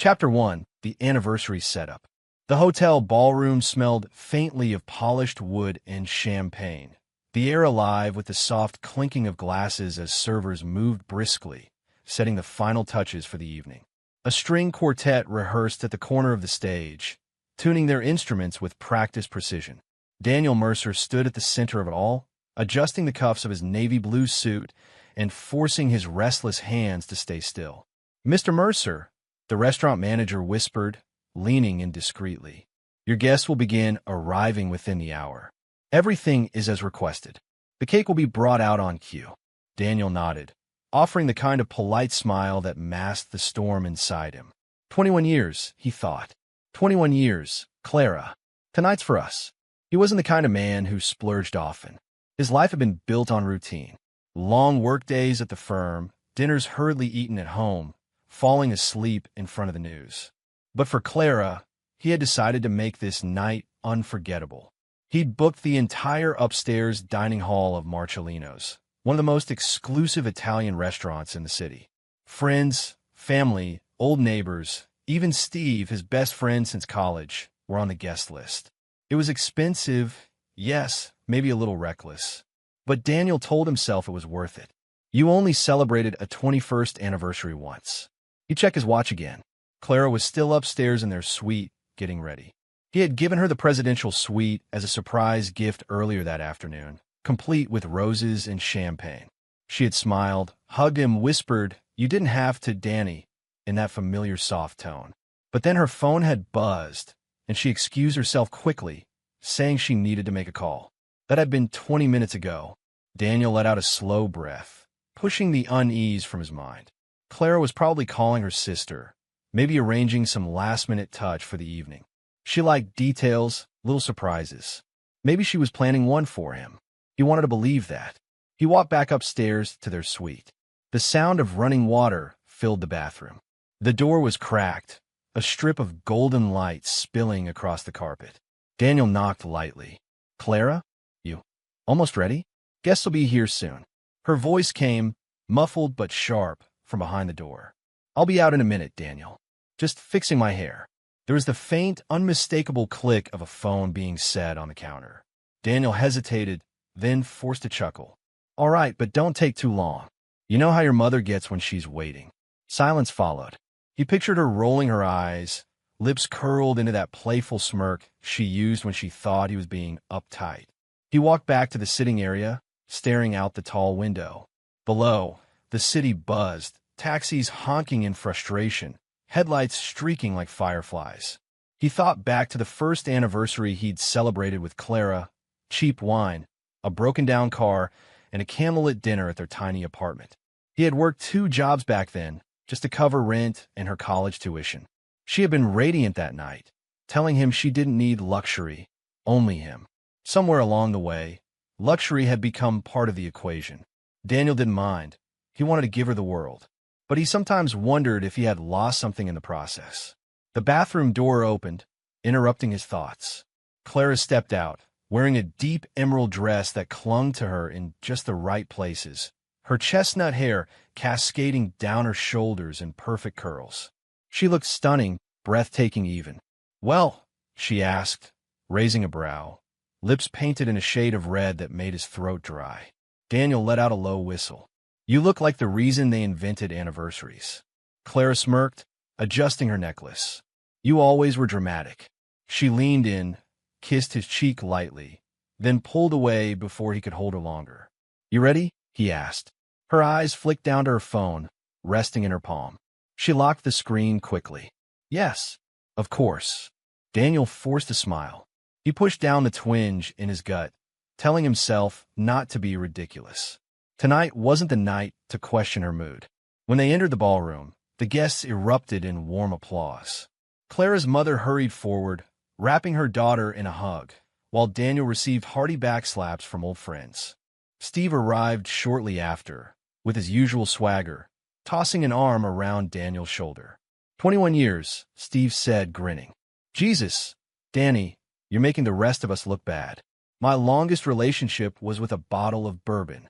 Chapter 1. The Anniversary Setup. The hotel ballroom smelled faintly of polished wood and champagne, the air alive with the soft clinking of glasses as servers moved briskly, setting the final touches for the evening. A string quartet rehearsed at the corner of the stage, tuning their instruments with practiced precision. Daniel Mercer stood at the center of it all, adjusting the cuffs of his navy blue suit and forcing his restless hands to stay still. "Mr. Mercer," the restaurant manager whispered, leaning in discreetly. "Your guests will begin arriving within the hour. Everything is as requested. The cake will be brought out on cue." Daniel nodded, offering the kind of polite smile that masked the storm inside him. 21 years, he thought. 21 years, Clara. Tonight's for us. He wasn't the kind of man who splurged often. His life had been built on routine. Long workdays at the firm, dinners hurriedly eaten at home, falling asleep in front of the news. But for Clara, he had decided to make this night unforgettable. He'd booked the entire upstairs dining hall of Marcellino's, one of the most exclusive Italian restaurants in the city. Friends, family, old neighbors, even Steve, his best friend since college, were on the guest list. It was expensive, yes, maybe a little reckless. But Daniel told himself it was worth it. You only celebrated a 21st anniversary once. He checked his watch again. Clara was still upstairs in their suite, getting ready. He had given her the presidential suite as a surprise gift earlier that afternoon, complete with roses and champagne. She had smiled, hugged him, whispered, "You didn't have to, Danny," in that familiar soft tone. But then her phone had buzzed, and she excused herself quickly, saying she needed to make a call. That had been 20 minutes ago. Daniel let out a slow breath, pushing the unease from his mind. Clara was probably calling her sister, maybe arranging some last-minute touch for the evening. She liked details, little surprises. Maybe she was planning one for him. He wanted to believe that. He walked back upstairs to their suite. The sound of running water filled the bathroom. The door was cracked, a strip of golden light spilling across the carpet. Daniel knocked lightly. "Clara? You almost ready? Guests will be here soon." Her voice came, muffled but sharp, from behind the door. "I'll be out in a minute, Daniel. Just fixing my hair." There was the faint, unmistakable click of a phone being set on the counter. Daniel hesitated, then forced a chuckle. "All right, but don't take too long. You know how your mother gets when she's waiting." Silence followed. He pictured her rolling her eyes, lips curled into that playful smirk she used when she thought he was being uptight. He walked back to the sitting area, staring out the tall window. Below, the city buzzed, taxis honking in frustration, headlights streaking like fireflies. He thought back to the first anniversary he'd celebrated with Clara, cheap wine, a broken-down car, and a candlelit dinner at their tiny apartment. He had worked 2 jobs back then, just to cover rent and her college tuition. She had been radiant that night, telling him she didn't need luxury, only him. Somewhere along the way, luxury had become part of the equation. Daniel didn't mind. He wanted to give her the world. But he sometimes wondered if he had lost something in the process. The bathroom door opened, interrupting his thoughts. Clara stepped out, wearing a deep emerald dress that clung to her in just the right places, her chestnut hair cascading down her shoulders in perfect curls. She looked stunning, breathtaking even. "Well," she asked, raising a brow, lips painted in a shade of red that made his throat dry. Daniel let out a low whistle. "You look like the reason they invented anniversaries." Clara smirked, adjusting her necklace. "You always were dramatic." She leaned in, kissed his cheek lightly, then pulled away before he could hold her longer. "You ready?" he asked. Her eyes flicked down to her phone, resting in her palm. She locked the screen quickly. "Yes, of course." Daniel forced a smile. He pushed down the twinge in his gut, telling himself not to be ridiculous. Tonight wasn't the night to question her mood. When they entered the ballroom, the guests erupted in warm applause. Clara's mother hurried forward, wrapping her daughter in a hug, while Daniel received hearty backslaps from old friends. Steve arrived shortly after, with his usual swagger, tossing an arm around Daniel's shoulder. 21 years, Steve said, grinning. "Jesus, Danny, you're making the rest of us look bad. My longest relationship was with a bottle of bourbon."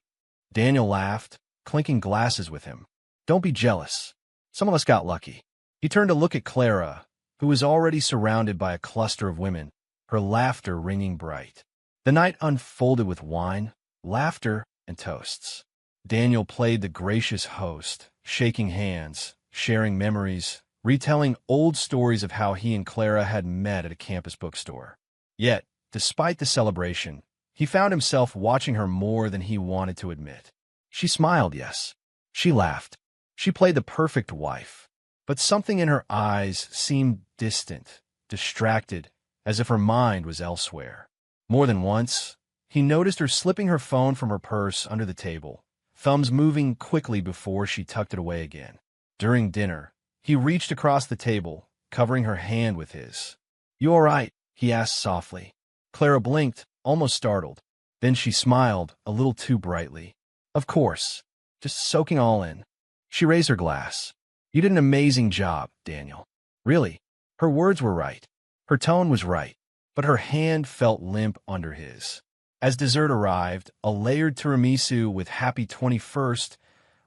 Daniel laughed, clinking glasses with him. "Don't be jealous. Some of us got lucky." He turned to look at Clara, who was already surrounded by a cluster of women, her laughter ringing bright. The night unfolded with wine, laughter, and toasts. Daniel played the gracious host, shaking hands, sharing memories, retelling old stories of how he and Clara had met at a campus bookstore. Yet, despite the celebration, he found himself watching her more than he wanted to admit. She smiled, yes. She laughed. She played the perfect wife. But something in her eyes seemed distant, distracted, as if her mind was elsewhere. More than once, he noticed her slipping her phone from her purse under the table, thumbs moving quickly before she tucked it away again. During dinner, he reached across the table, covering her hand with his. "You all right?" he asked softly. Clara blinked, almost startled. Then she smiled, a little too brightly. "Of course. Just soaking all in." She raised her glass. "You did an amazing job, Daniel." Really, her words were right. Her tone was right, but her hand felt limp under his. As dessert arrived, a layered tiramisu with Happy 21st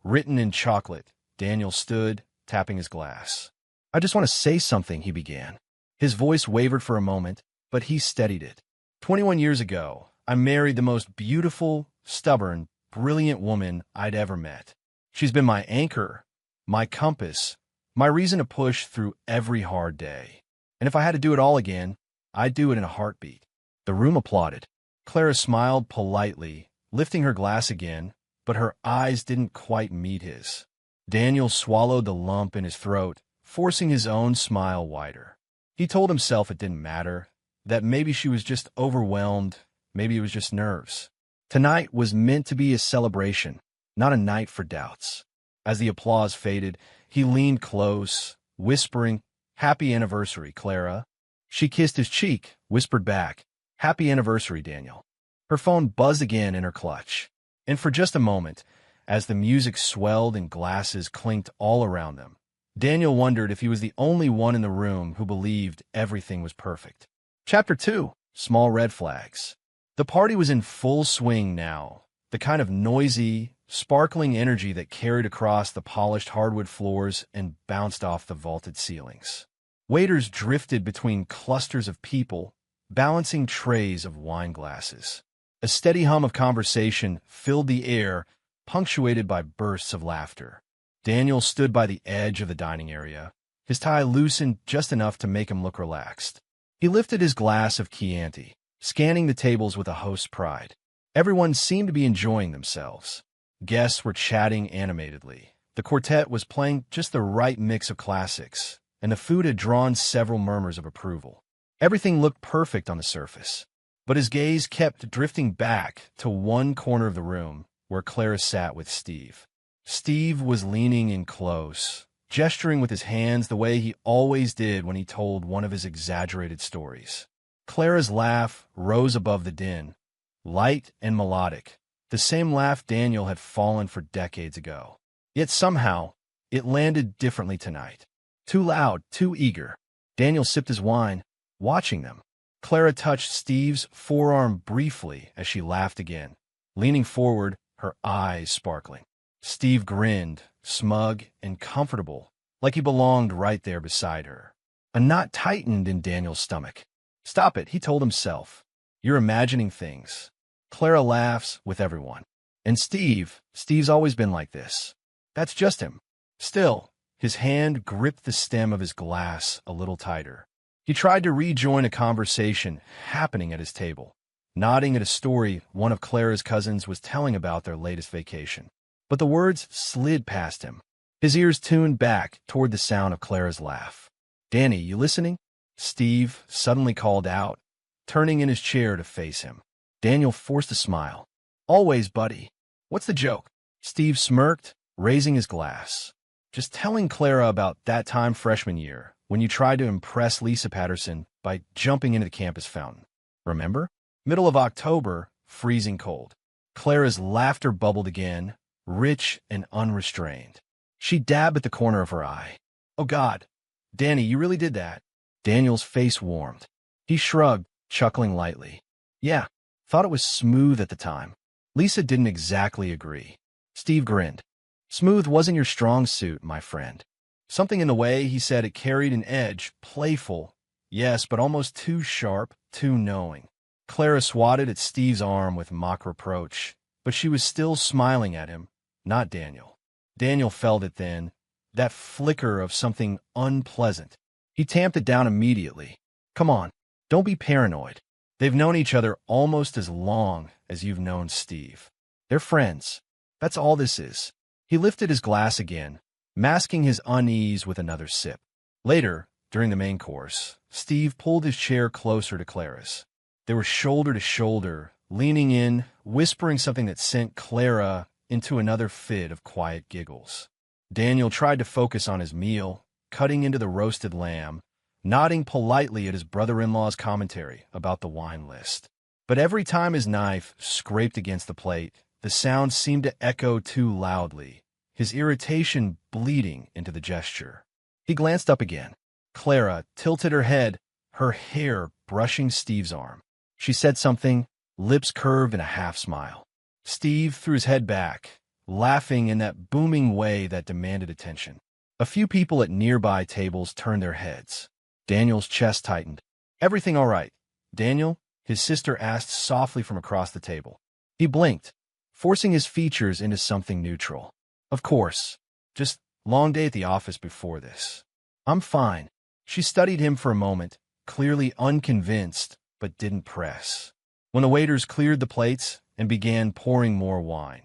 written in chocolate, Daniel stood, tapping his glass. "I just want to say something," he began. His voice wavered for a moment, but he steadied it. 21 years ago, I married the most beautiful, stubborn, brilliant woman I'd ever met. She's been my anchor, my compass, my reason to push through every hard day. And if I had to do it all again, I'd do it in a heartbeat." The room applauded. Clara smiled politely, lifting her glass again, but her eyes didn't quite meet his. Daniel swallowed the lump in his throat, forcing his own smile wider. He told himself it didn't matter, that maybe she was just overwhelmed, maybe it was just nerves. Tonight was meant to be a celebration, not a night for doubts. As the applause faded, he leaned close, whispering, "Happy anniversary, Clara." She kissed his cheek, whispered back, "Happy anniversary, Daniel." Her phone buzzed again in her clutch. And for just a moment, as the music swelled and glasses clinked all around them, Daniel wondered if he was the only one in the room who believed everything was perfect. Chapter 2. Small Red Flags. The party was in full swing now, the kind of noisy, sparkling energy that carried across the polished hardwood floors and bounced off the vaulted ceilings. Waiters drifted between clusters of people, balancing trays of wine glasses. A steady hum of conversation filled the air, punctuated by bursts of laughter. Daniel stood by the edge of the dining area, his tie loosened just enough to make him look relaxed. He lifted his glass of Chianti, scanning the tables with a host's pride. Everyone seemed to be enjoying themselves. Guests were chatting animatedly. The quartet was playing just the right mix of classics, and the food had drawn several murmurs of approval. Everything looked perfect on the surface, but his gaze kept drifting back to one corner of the room where Clara sat with Steve. Steve was leaning in close, gesturing with his hands the way he always did when he told one of his exaggerated stories. Clara's laugh rose above the din, light and melodic, the same laugh Daniel had fallen for decades ago. Yet somehow, it landed differently tonight. Too loud, too eager. Daniel sipped his wine, watching them. Clara touched Steve's forearm briefly as she laughed again, leaning forward, her eyes sparkling. Steve grinned, smug and comfortable, like he belonged right there beside her. A knot tightened in Daniel's stomach. "Stop it," he told himself. "You're imagining things." Clara laughs with everyone. And Steve's always been like this. That's just him. Still, his hand gripped the stem of his glass a little tighter. He tried to rejoin a conversation happening at his table, nodding at a story one of Clara's cousins was telling about their latest vacation. But the words slid past him. His ears tuned back toward the sound of Clara's laugh. "Danny, you listening?" Steve suddenly called out, turning in his chair to face him. Daniel forced a smile. "Always, buddy. What's the joke?" Steve smirked, raising his glass. "Just telling Clara about that time freshman year when you tried to impress Lisa Patterson by jumping into the campus fountain. Remember? Middle of October, freezing cold." Clara's laughter bubbled again, rich and unrestrained. She dabbed at the corner of her eye. "Oh, God. Danny, you really did that?" Daniel's face warmed. He shrugged, chuckling lightly. "Yeah, thought it was smooth at the time." Lisa didn't exactly agree. Steve grinned. "Smooth wasn't your strong suit, my friend." Something in the way he said it carried an edge, playful, yes, but almost too sharp, too knowing. Clara swatted at Steve's arm with mock reproach, but she was still smiling at him, not Daniel. Daniel felt it then, that flicker of something unpleasant. He tamped it down immediately. Come on, don't be paranoid. They've known each other almost as long as you've known Steve. They're friends. That's all this is. He lifted his glass again, masking his unease with another sip. Later, during the main course, Steve pulled his chair closer to Clara's. They were shoulder to shoulder, leaning in, whispering something that sent Clara into another fit of quiet giggles. Daniel tried to focus on his meal, cutting into the roasted lamb, nodding politely at his brother-in-law's commentary about the wine list. But every time his knife scraped against the plate, the sound seemed to echo too loudly, his irritation bleeding into the gesture. He glanced up again. Clara tilted her head, her hair brushing Steve's arm. She said something, lips curved in a half-smile. Steve threw his head back, laughing in that booming way that demanded attention. A few people at nearby tables turned their heads. Daniel's chest tightened. Everything all right, Daniel? His sister asked softly from across the table. He blinked, forcing his features into something neutral. Of course. Just long day at the office before this. I'm fine. She studied him for a moment, clearly unconvinced, but didn't press. When the waiters cleared the plates and began pouring more wine,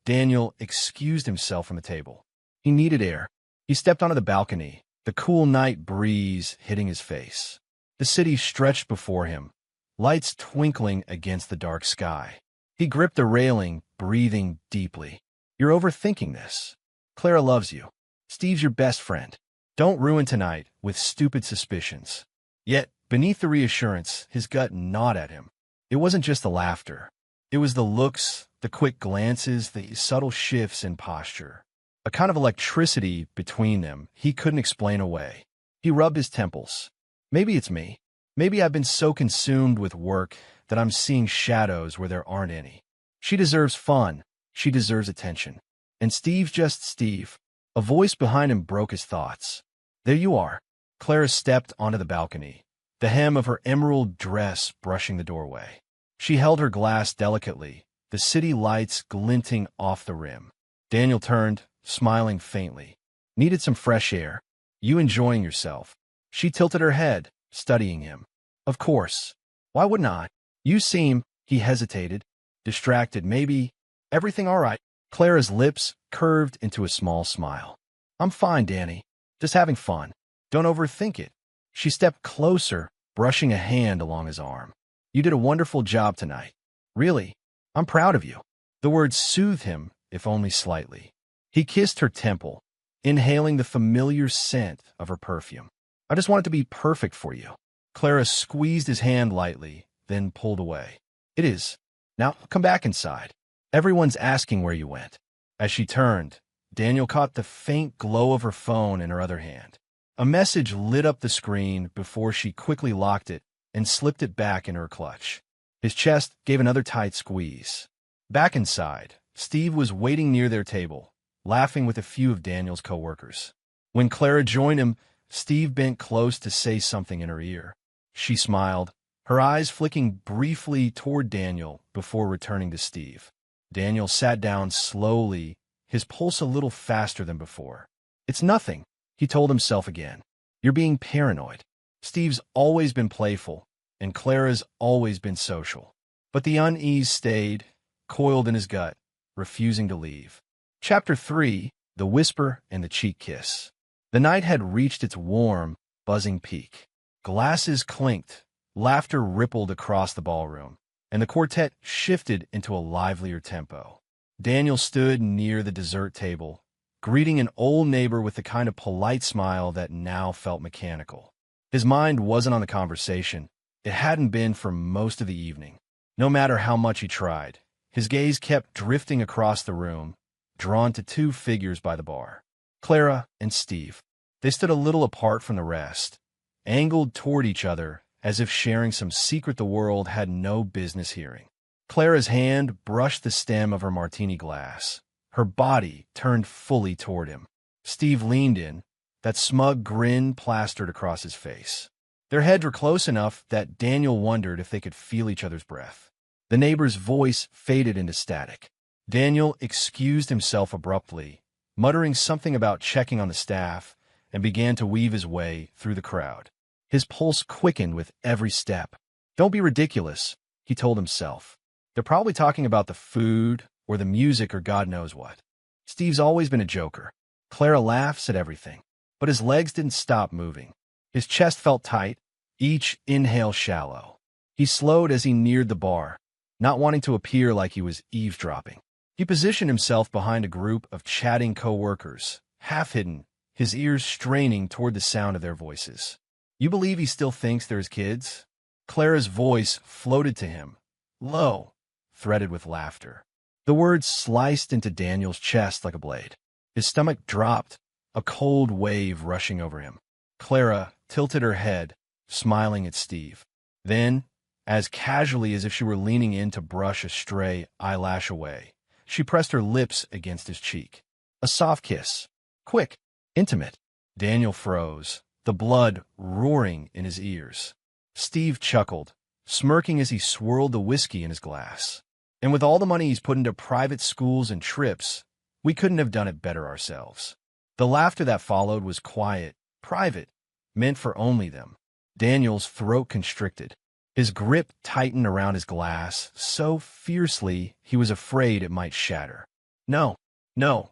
Daniel excused himself from the table. He needed air. He stepped onto the balcony, the cool night breeze hitting his face. The city stretched before him, lights twinkling against the dark sky. He gripped the railing, breathing deeply. You're overthinking this. Clara loves you. Steve's your best friend. Don't ruin tonight with stupid suspicions. Yet, beneath the reassurance, his gut gnawed at him. It wasn't just the laughter. It was the looks, the quick glances, the subtle shifts in posture. A kind of electricity between them he couldn't explain away. He rubbed his temples. Maybe it's me. Maybe I've been so consumed with work that I'm seeing shadows where there aren't any. She deserves fun. She deserves attention. And Steve's just Steve. A voice behind him broke his thoughts. There you are. Clara stepped onto the balcony, the hem of her emerald dress brushing the doorway. She held her glass delicately, the city lights glinting off the rim. Daniel turned, smiling faintly. Needed some fresh air. You enjoying yourself? She tilted her head, studying him. Of course. Why wouldn't I? You seem, he hesitated, distracted, maybe. Everything all right? Clara's lips curved into a small smile. I'm fine, Danny. Just having fun. Don't overthink it. She stepped closer, brushing a hand along his arm. You did a wonderful job tonight. Really, I'm proud of you. The words soothed him, if only slightly. He kissed her temple, inhaling the familiar scent of her perfume. I just want it to be perfect for you. Clara squeezed his hand lightly, then pulled away. It is. Now, come back inside. Everyone's asking where you went. As she turned, Daniel caught the faint glow of her phone in her other hand. A message lit up the screen before she quickly locked it and slipped it back in her clutch. His chest gave another tight squeeze. Back inside, Steve was waiting near their table, laughing with a few of Daniel's coworkers. When Clara joined him, Steve bent close to say something in her ear. She smiled, her eyes flicking briefly toward Daniel before returning to Steve. Daniel sat down slowly, his pulse a little faster than before. It's nothing, he told himself again. You're being paranoid. Steve's always been playful, and Clara's always been social. But the unease stayed, coiled in his gut, refusing to leave. Chapter 3, The Whisper and the Cheek Kiss. The night had reached its warm, buzzing peak. Glasses clinked, laughter rippled across the ballroom, and the quartet shifted into a livelier tempo. Daniel stood near the dessert table, greeting an old neighbor with the kind of polite smile that now felt mechanical. His mind wasn't on the conversation. It hadn't been for most of the evening. No matter how much he tried, his gaze kept drifting across the room, drawn to two figures by the bar. Clara and Steve. They stood a little apart from the rest, angled toward each other as if sharing some secret the world had no business hearing. Clara's hand brushed the stem of her martini glass. Her body turned fully toward him. Steve leaned in, that smug grin plastered across his face. Their heads were close enough that Daniel wondered if they could feel each other's breath. The neighbor's voice faded into static. Daniel excused himself abruptly, muttering something about checking on the staff, and began to weave his way through the crowd. His pulse quickened with every step. "Don't be ridiculous," he told himself. "They're probably talking about the food or the music or God knows what. Steve's always been a joker. Clara laughs at everything." But his legs didn't stop moving. His chest felt tight, each inhale shallow. He slowed as he neared the bar, not wanting to appear like he was eavesdropping. He positioned himself behind a group of chatting co-workers, half hidden, his ears straining toward the sound of their voices. "You believe he still thinks they're his kids?" Clara's voice floated to him, low, threaded with laughter. The words sliced into Daniel's chest like a blade. His stomach dropped, a cold wave rushing over him. Clara tilted her head, smiling at Steve. Then, as casually as if she were leaning in to brush a stray eyelash away, she pressed her lips against his cheek. A soft kiss. Quick, intimate. Daniel froze, the blood roaring in his ears. Steve chuckled, smirking as he swirled the whiskey in his glass. "And with all the money he's put into private schools and trips, we couldn't have done it better ourselves." The laughter that followed was quiet, private, meant for only them. Daniel's throat constricted. His grip tightened around his glass so fiercely he was afraid it might shatter. No,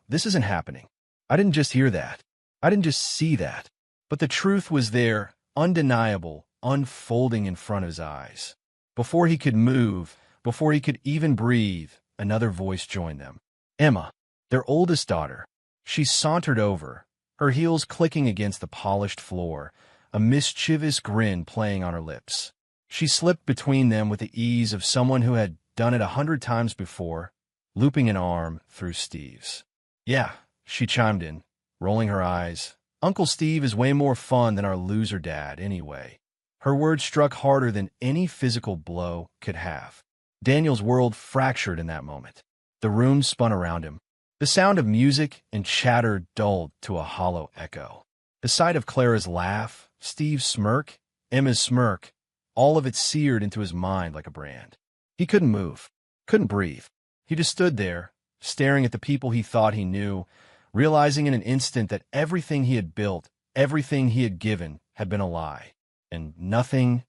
this isn't happening. I didn't just hear that. I didn't just see that. But the truth was there, undeniable, unfolding in front of his eyes. Before he could move, before he could even breathe, another voice joined them. Emma, their oldest daughter. She sauntered over, her heels clicking against the polished floor, a mischievous grin playing on her lips. She slipped between them with the ease of someone who had done it 100 times before, looping an arm through Steve's. "Yeah," she chimed in, rolling her eyes. "Uncle Steve is way more fun than our loser dad, anyway." Her words struck harder than any physical blow could have. Daniel's world fractured in that moment. The room spun around him. The sound of music and chatter dulled to a hollow echo. The sight of Clara's laugh, Steve's smirk, Emma's smirk, all of it seared into his mind like a brand. He couldn't move, couldn't breathe. He just stood there, staring at the people he thought he knew, realizing in an instant that everything he had built, everything he had given, had been a lie. And nothing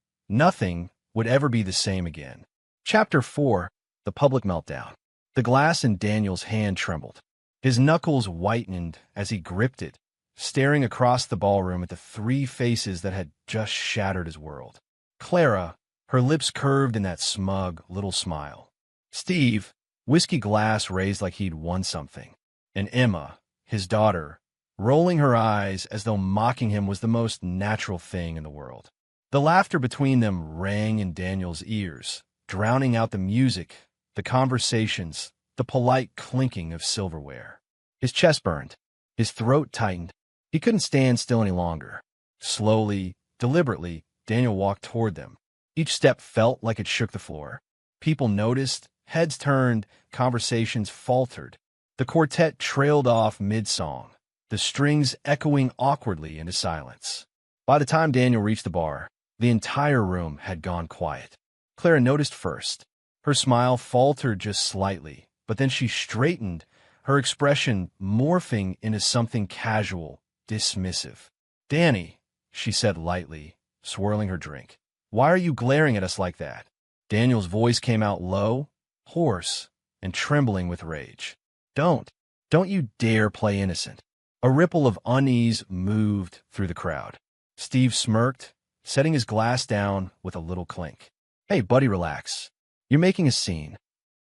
would ever be the same again. Chapter 4. The Public Meltdown. The glass in Daniel's hand trembled. His knuckles whitened as he gripped it, staring across the ballroom at the three faces that had just shattered his world. Clara, her lips curved in that smug little smile. Steve, whiskey glass raised like he'd won something. And Emma, his daughter, rolling her eyes as though mocking him was the most natural thing in the world. The laughter between them rang in Daniel's ears, drowning out the music, the conversations, the polite clinking of silverware. His chest burned. His throat tightened. He couldn't stand still any longer. Slowly, deliberately, Daniel walked toward them. Each step felt like it shook the floor. People noticed, heads turned, conversations faltered. The quartet trailed off mid-song, the strings echoing awkwardly into silence. By the time Daniel reached the bar, the entire room had gone quiet. Clara noticed first. Her smile faltered just slightly, but then she straightened, her expression morphing into something casual, dismissive. "Danny," she said lightly, swirling her drink, "why are you glaring at us like that?" Daniel's voice came out low, hoarse, and trembling with rage. Don't you dare play innocent." A ripple of unease moved through the crowd. Steve smirked, setting his glass down with a little clink. "Hey, buddy, relax. You're making a scene."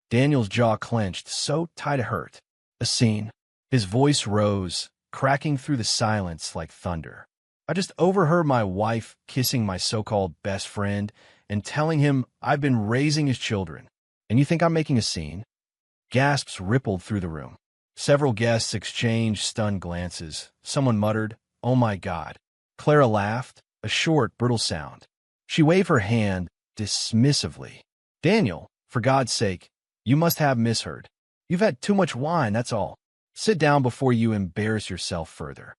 Daniel's jaw clenched so tight it hurt. A scene. His voice rose, cracking through the silence like thunder. "I just overheard my wife kissing my so-called best friend and telling him I've been raising his children. And you think I'm making a scene?" Gasps rippled through the room. Several guests exchanged stunned glances. Someone muttered, "Oh my God." Clara laughed, a short, brittle sound. She waved her hand dismissively. "Daniel, for God's sake, you must have misheard. You've had too much wine, that's all. Sit down before you embarrass yourself further."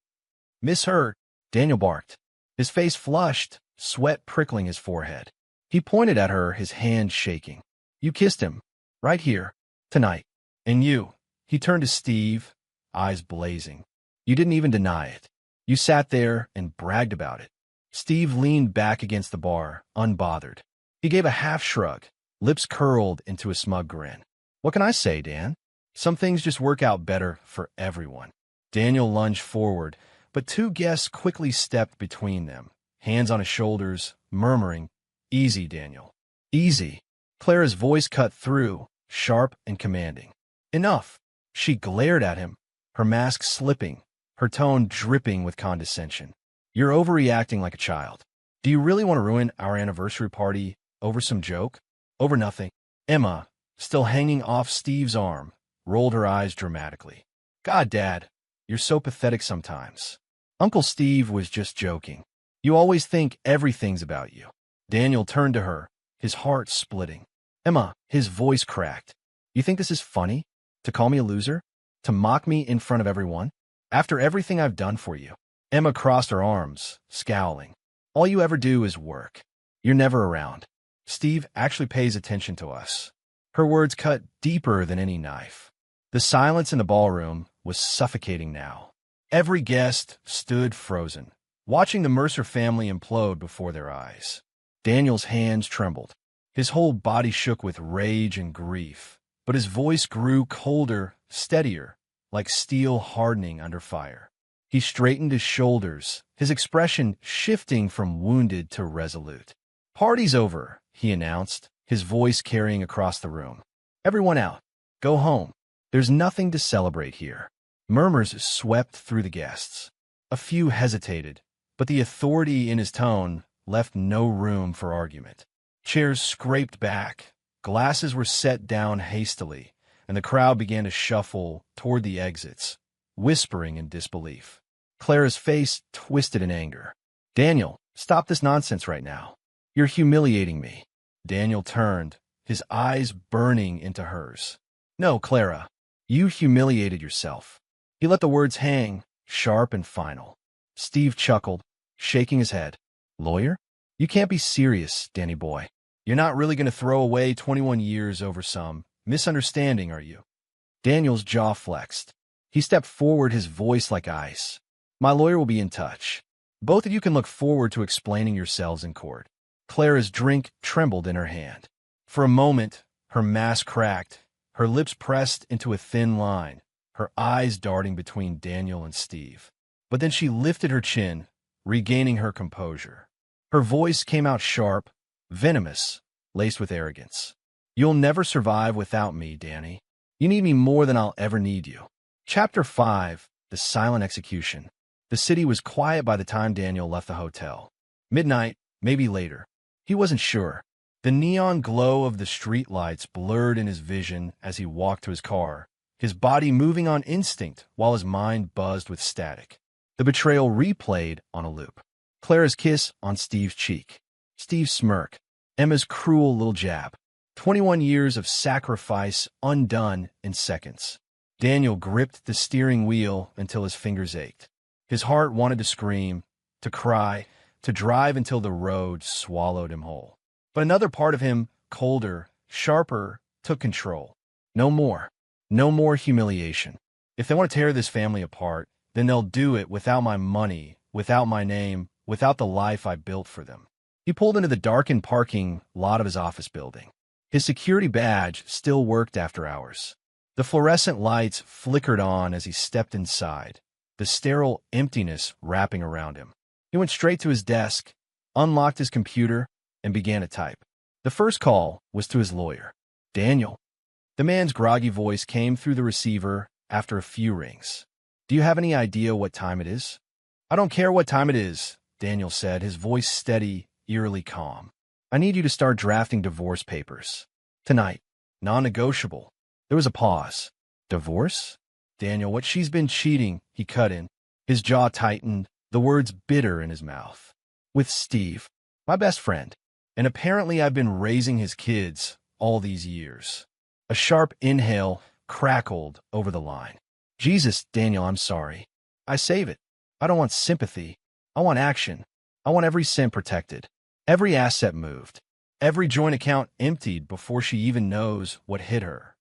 Misheard, Daniel barked. His face flushed, sweat prickling his forehead. He pointed at her, his hand shaking. You kissed him. Right here. Tonight. And you. He turned to Steve, eyes blazing. You didn't even deny it. You sat there and bragged about it. Steve leaned back against the bar, unbothered. He gave a half shrug, lips curled into a smug grin. What can I say, Dan? Some things just work out better for everyone. Daniel lunged forward, but two guests quickly stepped between them, hands on his shoulders, murmuring, Easy, Daniel. Easy. Clara's voice cut through, sharp and commanding. Enough. She glared at him, her mask slipping, her tone dripping with condescension. You're overreacting like a child. Do you really want to ruin our anniversary party over some joke? Over nothing. Emma, still hanging off Steve's arm, rolled her eyes dramatically. God, Dad, you're so pathetic sometimes. Uncle Steve was just joking. You always think everything's about you. Daniel turned to her, his heart splitting. Emma, his voice cracked. You think this is funny? To call me a loser? To mock me in front of everyone? After everything I've done for you? Emma crossed her arms, scowling. All you ever do is work. You're never around. Steve actually pays attention to us. Her words cut deeper than any knife. The silence in the ballroom was suffocating now. Every guest stood frozen, watching the Mercer family implode before their eyes. Daniel's hands trembled. His whole body shook with rage and grief, but his voice grew colder, steadier, like steel hardening under fire. He straightened his shoulders, his expression shifting from wounded to resolute. Party's over, he announced, his voice carrying across the room. Everyone out. Go home. There's nothing to celebrate here. Murmurs swept through the guests. A few hesitated, but the authority in his tone left no room for argument. Chairs scraped back, glasses were set down hastily, and the crowd began to shuffle toward the exits, whispering in disbelief. Clara's face twisted in anger. Daniel, stop this nonsense right now. You're humiliating me. Daniel turned, his eyes burning into hers. No, Clara, you humiliated yourself. He let the words hang, sharp and final. Steve chuckled, shaking his head. Lawyer? You can't be serious, Danny boy. You're not really going to throw away 21 years over some misunderstanding, are you? Daniel's jaw flexed. He stepped forward, his voice like ice. My lawyer will be in touch. Both of you can look forward to explaining yourselves in court. Clara's drink trembled in her hand. For a moment, her mask cracked, her lips pressed into a thin line, her eyes darting between Daniel and Steve. But then she lifted her chin, regaining her composure. Her voice came out sharp, venomous, laced with arrogance. You'll never survive without me, Danny. You need me more than I'll ever need you. Chapter 5, The Silent Execution. The city was quiet by the time Daniel left the hotel. Midnight, maybe later. He wasn't sure. The neon glow of the streetlights blurred in his vision as he walked to his car, his body moving on instinct while his mind buzzed with static. The betrayal replayed on a loop. Clara's kiss on Steve's cheek. Steve's smirk. Emma's cruel little jab. 21 years of sacrifice undone in seconds. Daniel gripped the steering wheel until his fingers ached. His heart wanted to scream, to cry, to drive until the road swallowed him whole. But another part of him, colder, sharper, took control. No more. No more humiliation. If they want to tear this family apart, then they'll do it without my money, without my name, without the life I built for them. He pulled into the darkened parking lot of his office building. His security badge still worked after hours. The fluorescent lights flickered on as he stepped inside, the sterile emptiness wrapping around him. He went straight to his desk, unlocked his computer, and began to type. The first call was to his lawyer. Daniel. The man's groggy voice came through the receiver after a few rings. Do you have any idea what time it is? I don't care what time it is, Daniel said, his voice steady, eerily calm. I need you to start drafting divorce papers. Tonight. Non-negotiable. There was a pause. Divorce? Daniel, what she's been cheating, he cut in. His jaw tightened, the words bitter in his mouth. With Steve, my best friend. And apparently I've been raising his kids all these years. A sharp inhale crackled over the line. Jesus, Daniel, I'm sorry. I save it. I don't want sympathy. I want action. I want every cent protected, every asset moved, every joint account emptied before she even knows what hit her.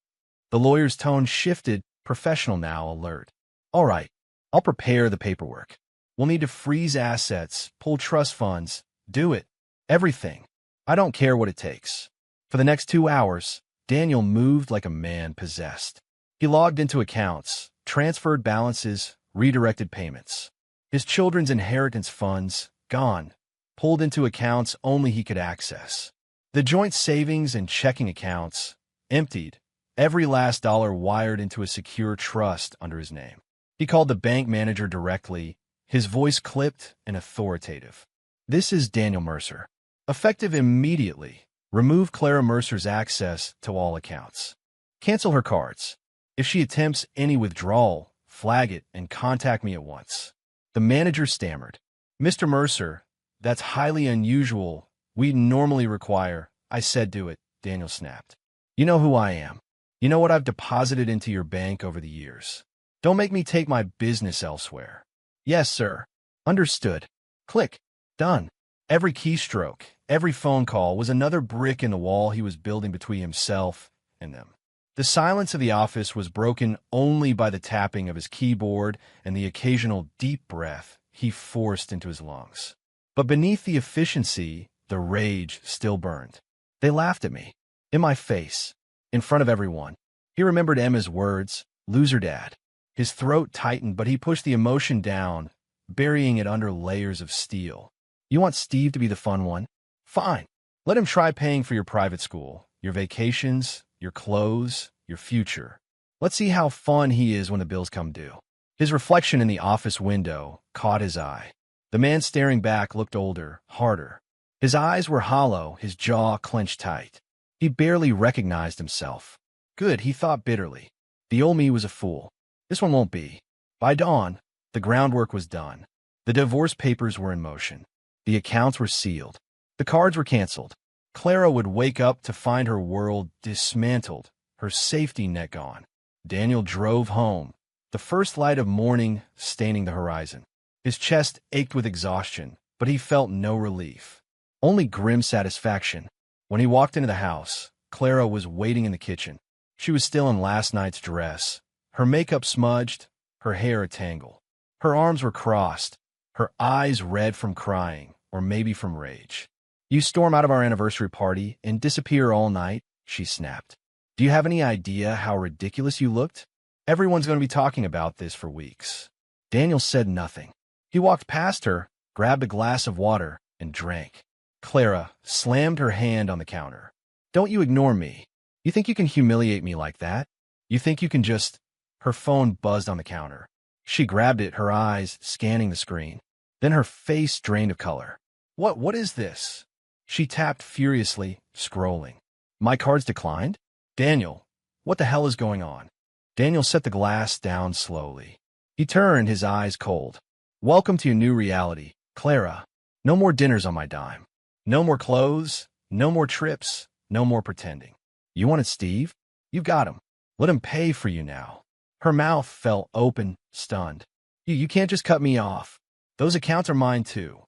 The lawyer's tone shifted, professional now, alert. All right, I'll prepare the paperwork. We'll need to freeze assets, pull trust funds, do it. Everything. I don't care what it takes. For the next 2 hours, Daniel moved like a man possessed. He logged into accounts, transferred balances, redirected payments. His children's inheritance funds, gone, pulled into accounts only he could access. The joint savings and checking accounts, emptied, every last dollar wired into a secure trust under his name. He called the bank manager directly, his voice clipped and authoritative. This is Daniel Mercer. Effective immediately, remove Clara Mercer's access to all accounts. Cancel her cards. If she attempts any withdrawal, flag it and contact me at once. The manager stammered. Mr. Mercer, that's highly unusual. We normally require. I said do it, Daniel snapped. You know who I am. You know what I've deposited into your bank over the years. Don't make me take my business elsewhere. Yes, sir. Understood. Click. Done. Every keystroke, every phone call was another brick in the wall he was building between himself and them. The silence of the office was broken only by the tapping of his keyboard and the occasional deep breath he forced into his lungs. But beneath the efficiency, the rage still burned. They laughed at me. In my face. In front of everyone. He remembered Emma's words, loser dad. His throat tightened, but he pushed the emotion down, burying it under layers of steel. You want Steve to be the fun one? Fine. Let him try paying for your private school, your vacations, your clothes, your future. Let's see how fun he is when the bills come due. His reflection in the office window caught his eye. The man staring back looked older, harder. His eyes were hollow, his jaw clenched tight. He barely recognized himself. Good, he thought bitterly. The old me was a fool. This one won't be. By dawn, the groundwork was done. The divorce papers were in motion. The accounts were sealed. The cards were canceled. Clara would wake up to find her world dismantled, her safety net gone. Daniel drove home, the first light of morning staining the horizon. His chest ached with exhaustion, but he felt no relief. Only grim satisfaction. When he walked into the house, Clara was waiting in the kitchen. She was still in last night's dress, her makeup smudged, her hair a tangle. Her arms were crossed, her eyes red from crying, or maybe from rage. You storm out of our anniversary party and disappear all night, she snapped. Do you have any idea how ridiculous you looked? Everyone's going to be talking about this for weeks. Daniel said nothing. He walked past her, grabbed a glass of water, and drank. Clara slammed her hand on the counter. Don't you ignore me. You think you can humiliate me like that? You think you can just... Her phone buzzed on the counter. She grabbed it, her eyes scanning the screen. Then her face drained of color. What is this? She tapped furiously, scrolling. My cards declined? Daniel, what the hell is going on? Daniel set the glass down slowly. He turned, his eyes cold. Welcome to your new reality, Clara. No more dinners on my dime. No more clothes, no more trips, no more pretending. You wanted Steve? You've got him. Let him pay for you now. Her mouth fell open, stunned. You can't just cut me off. Those accounts are mine too.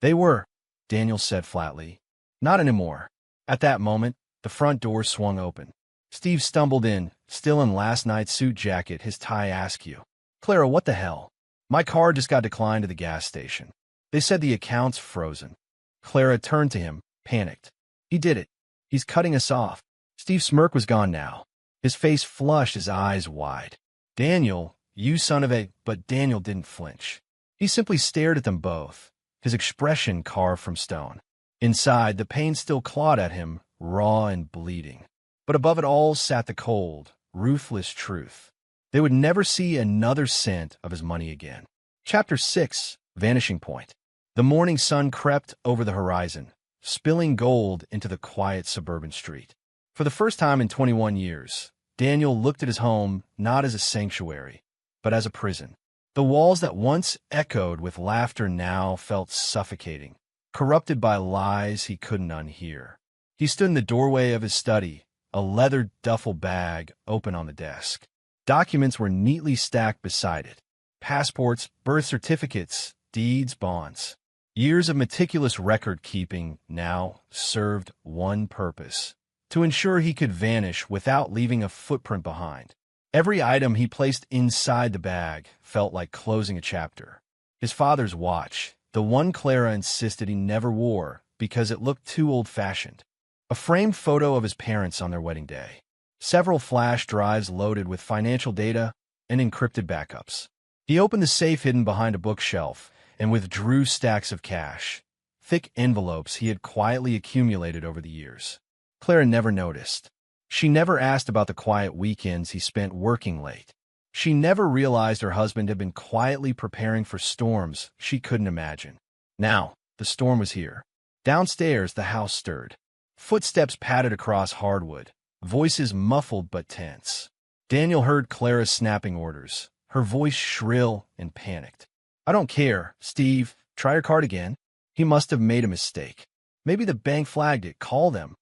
They were, Daniel said flatly. Not anymore. At that moment, the front door swung open. Steve stumbled in, still in last night's suit jacket, his tie askew. Clara, what the hell? My car just got declined to the gas station. They said the account's frozen. Clara turned to him, panicked. He did it. He's cutting us off. Steve's smirk was gone now. His face flushed, his eyes wide. Daniel, you son of a... But Daniel didn't flinch. He simply stared at them both, his expression carved from stone. Inside, the pain still clawed at him, raw and bleeding. But above it all sat the cold, ruthless truth. They would never see another cent of his money again. Chapter 6, Vanishing Point. The morning sun crept over the horizon, spilling gold into the quiet suburban street. For the first time in 21 years, Daniel looked at his home not as a sanctuary, but as a prison. The walls that once echoed with laughter now felt suffocating, corrupted by lies he couldn't unhear. He stood in the doorway of his study, a leather duffel bag open on the desk. Documents were neatly stacked beside it. Passports, birth certificates, deeds, bonds. Years of meticulous record-keeping now served one purpose: to ensure he could vanish without leaving a footprint behind. Every item he placed inside the bag felt like closing a chapter. His father's watch, the one Clara insisted he never wore because it looked too old-fashioned. A framed photo of his parents on their wedding day. Several flash drives loaded with financial data and encrypted backups. He opened the safe hidden behind a bookshelf and withdrew stacks of cash, thick envelopes he had quietly accumulated over the years. Clara never noticed. She never asked about the quiet weekends he spent working late. She never realized her husband had been quietly preparing for storms she couldn't imagine. Now, the storm was here. Downstairs, the house stirred. Footsteps padded across hardwood, voices muffled but tense. Daniel heard Clara's snapping orders, her voice shrill and panicked. "I don't care, Steve. Try your card again." He must have made a mistake. Maybe the bank flagged it. Call them.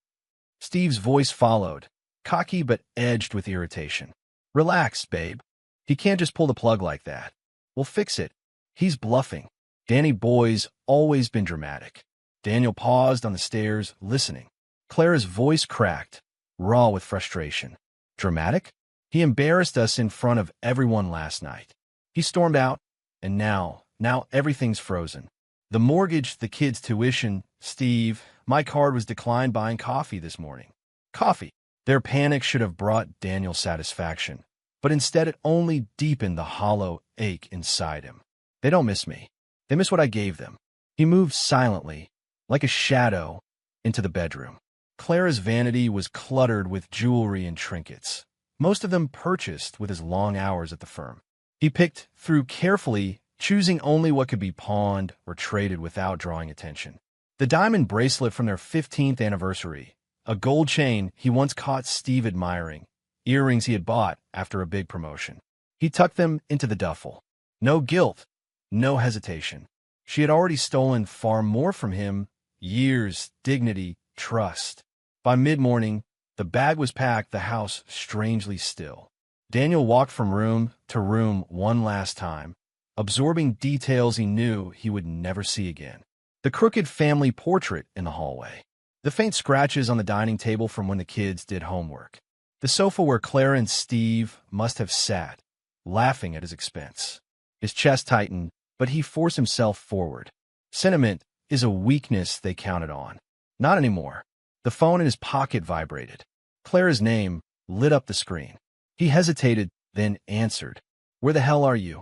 Steve's voice followed, cocky but edged with irritation. "Relax, babe. He can't just pull the plug like that. We'll fix it. He's bluffing." Danny Boy's always been dramatic. Daniel paused on the stairs, listening. Clara's voice cracked, raw with frustration. "Dramatic? He embarrassed us in front of everyone last night. He stormed out, and now everything's frozen. The mortgage, the kids' tuition. Steve, my card was declined buying coffee this morning." Coffee. Their panic should have brought Daniel satisfaction, but instead it only deepened the hollow ache inside him. "They don't miss me. They miss what I gave them." He moved silently, like a shadow, into the bedroom. Clara's vanity was cluttered with jewelry and trinkets, most of them purchased with his long hours at the firm. He picked through carefully, choosing only what could be pawned or traded without drawing attention. The diamond bracelet from their 15th anniversary, a gold chain he once caught Steve admiring, earrings he had bought after a big promotion. He tucked them into the duffel. No guilt, no hesitation. She had already stolen far more from him: years, dignity, trust. By mid-morning, the bag was packed, the house strangely still. Daniel walked from room to room one last time, absorbing details he knew he would never see again. The crooked family portrait in the hallway. The faint scratches on the dining table from when the kids did homework. The sofa where Clara and Steve must have sat, laughing at his expense. His chest tightened, but he forced himself forward. Sentiment is a weakness they counted on. Not anymore. The phone in his pocket vibrated. Clara's name lit up the screen. He hesitated, then answered. "Where the hell are you?"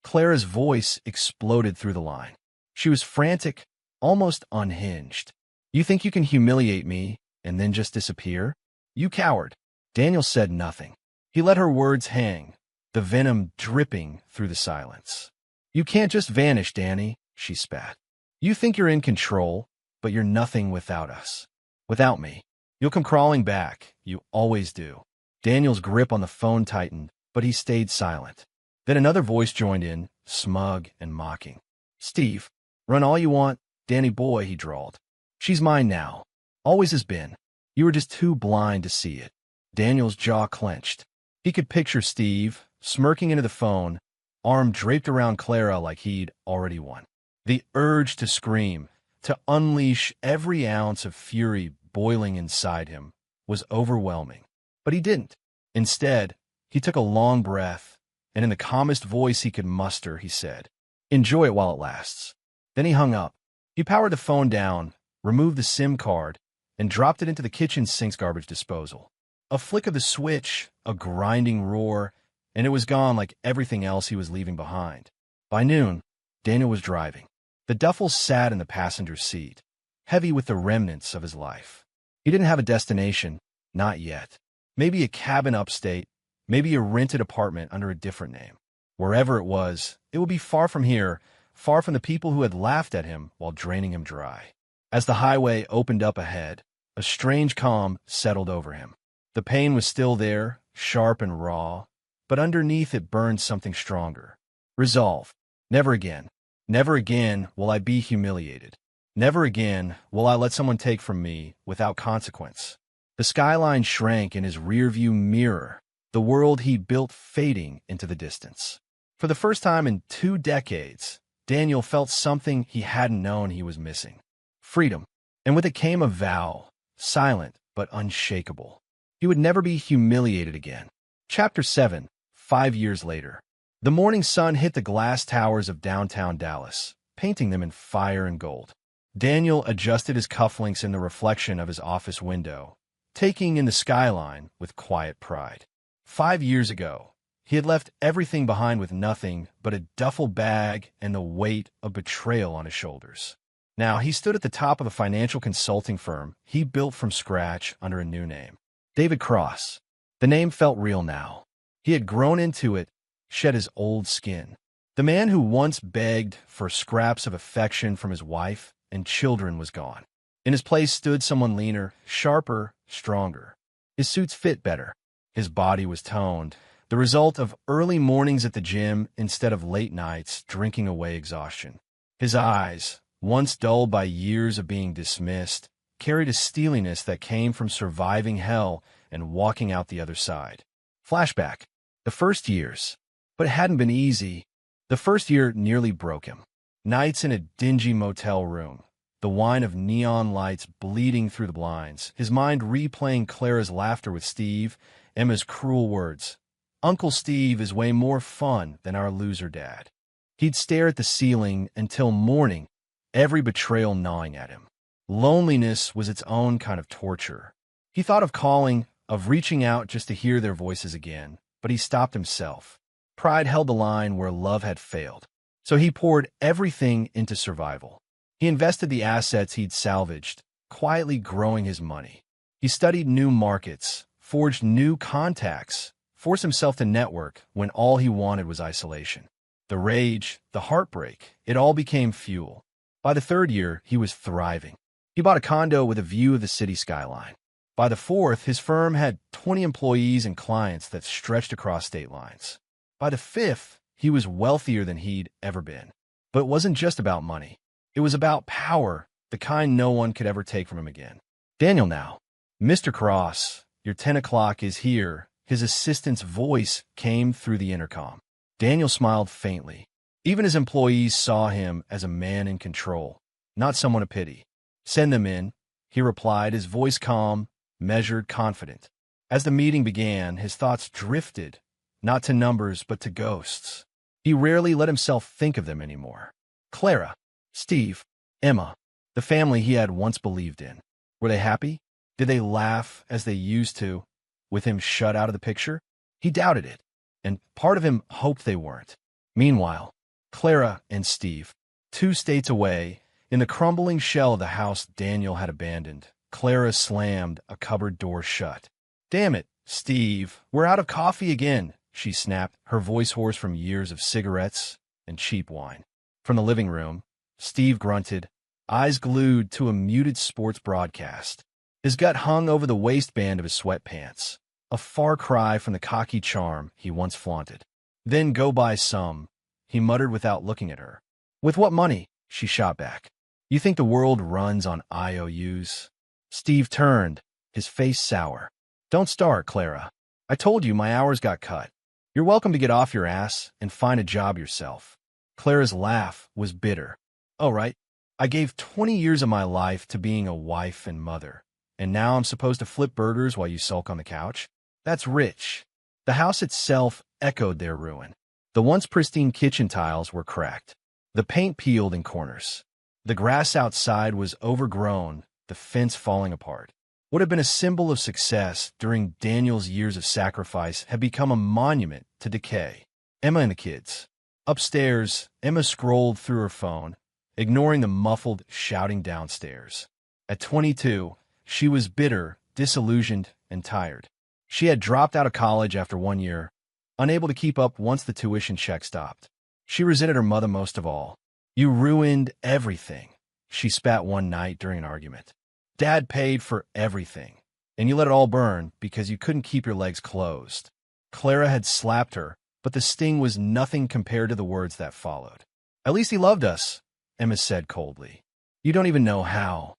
Clara's voice exploded through the line. She was frantic, almost unhinged. "You think you can humiliate me and then just disappear? You coward." Daniel said nothing. He let her words hang, the venom dripping through the silence. "You can't just vanish, Danny," she spat. "You think you're in control, but you're nothing without us. Without me. You'll come crawling back. You always do." Daniel's grip on the phone tightened, but he stayed silent. Then another voice joined in, smug and mocking. "Steve, run all you want, Danny boy," he drawled. "She's mine now. Always has been. You were just too blind to see it." Daniel's jaw clenched. He could picture Steve, smirking into the phone, arm draped around Clara like he'd already won. The urge to scream, to unleash every ounce of fury boiling inside him, was overwhelming. But he didn't. Instead, he took a long breath, and in the calmest voice he could muster, he said, "Enjoy it while it lasts." Then he hung up. He powered the phone down, removed the SIM card, and dropped it into the kitchen sink's garbage disposal. A flick of the switch, a grinding roar, and it was gone like everything else he was leaving behind. By noon, Daniel was driving. The duffel sat in the passenger seat, heavy with the remnants of his life. He didn't have a destination, not yet. Maybe a cabin upstate, maybe a rented apartment under a different name. Wherever it was, it would be far from here, far from the people who had laughed at him while draining him dry. As the highway opened up ahead, a strange calm settled over him. The pain was still there, sharp and raw, but underneath it burned something stronger. Resolve. Never again. Never again will I be humiliated. Never again will I let someone take from me without consequence. The skyline shrank in his rearview mirror, the world he built fading into the distance. For the first time in 2 decades, Daniel felt something he hadn't known he was missing. Freedom. And with it came a vow, silent but unshakable. He would never be humiliated again. Chapter 7, 5 years later. The morning sun hit the glass towers of downtown Dallas, painting them in fire and gold. Daniel adjusted his cufflinks in the reflection of his office window, taking in the skyline with quiet pride. 5 years ago, he had left everything behind with nothing but a duffel bag and the weight of betrayal on his shoulders. Now, he stood at the top of a financial consulting firm he built from scratch under a new name. David Cross. The name felt real now. He had grown into it, shed his old skin. The man who once begged for scraps of affection from his wife and children was gone. In his place stood someone leaner, sharper, stronger. His suits fit better. His body was toned, the result of early mornings at the gym instead of late nights drinking away exhaustion. His eyes, once dulled by years of being dismissed, carried a steeliness that came from surviving hell and walking out the other side. Flashback. The first years. But it hadn't been easy. The first year nearly broke him. Nights in a dingy motel room, the whine of neon lights bleeding through the blinds, his mind replaying Clara's laughter with Steve, Emma's cruel words. Uncle Steve is way more fun than our loser dad. He'd stare at the ceiling until morning, every betrayal gnawing at him. Loneliness was its own kind of torture. He thought of calling, of reaching out just to hear their voices again, but he stopped himself. Pride held the line where love had failed. So he poured everything into survival. He invested the assets he'd salvaged, quietly growing his money. He studied new markets, forged new contacts, forced himself to network when all he wanted was isolation. The rage, the heartbreak, it all became fuel. By the third year, he was thriving. He bought a condo with a view of the city skyline. By the fourth, his firm had 20 employees and clients that stretched across state lines. By the fifth, he was wealthier than he'd ever been. But it wasn't just about money. It was about power, the kind no one could ever take from him again. Daniel now. Mr. Cross, your 10 o'clock is here. His assistant's voice came through the intercom. Daniel smiled faintly. Even his employees saw him as a man in control, not someone to pity. Send them in, he replied, his voice calm, measured, confident. As the meeting began, his thoughts drifted, not to numbers but to ghosts. He rarely let himself think of them anymore. Clara, Steve, Emma, the family he had once believed in. Were they happy? Did they laugh as they used to, with him shut out of the picture? He doubted it, and part of him hoped they weren't. Meanwhile, Clara and Steve, 2 states away, in the crumbling shell of the house Daniel had abandoned, Clara slammed a cupboard door shut. "Damn it, Steve, we're out of coffee again," she snapped, her voice hoarse from years of cigarettes and cheap wine. From the living room, Steve grunted, eyes glued to a muted sports broadcast. His gut hung over the waistband of his sweatpants, a far cry from the cocky charm he once flaunted. "Then go buy some," he muttered without looking at her. "With what money?" she shot back. "You think the world runs on IOUs?" Steve turned, his face sour. "Don't start, Clara. I told you my hours got cut. You're welcome to get off your ass and find a job yourself." Clara's laugh was bitter. "Oh, right. I gave 20 years of my life to being a wife and mother, and now I'm supposed to flip burgers while you sulk on the couch? That's rich." The house itself echoed their ruin. The once pristine kitchen tiles were cracked. The paint peeled in corners. The grass outside was overgrown, the fence falling apart. What had been a symbol of success during Daniel's years of sacrifice had become a monument to decay. Emma and the kids. Upstairs, Emma scrolled through her phone, ignoring the muffled shouting downstairs. At 22, she was bitter, disillusioned, and tired. She had dropped out of college after 1 year, unable to keep up once the tuition check stopped. She resented her mother most of all. "You ruined everything," she spat one night during an argument. "Dad paid for everything, and you let it all burn because you couldn't keep your legs closed." Clara had slapped her, but the sting was nothing compared to the words that followed. "At least he loved us," Emma said coldly. "You don't even know how."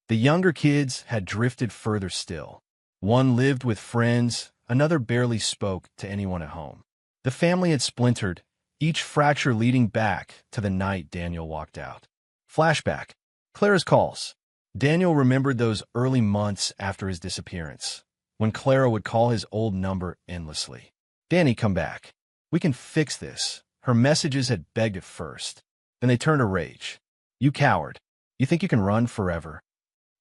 The younger kids had drifted further still. One lived with friends, another barely spoke to anyone at home. The family had splintered, each fracture leading back to the night Daniel walked out. Flashback. Clara's calls. Daniel remembered those early months after his disappearance, when Clara would call his old number endlessly. "Danny, come back. We can fix this." Her messages had begged at first. Then they turned to rage. "You coward. You think you can run forever?"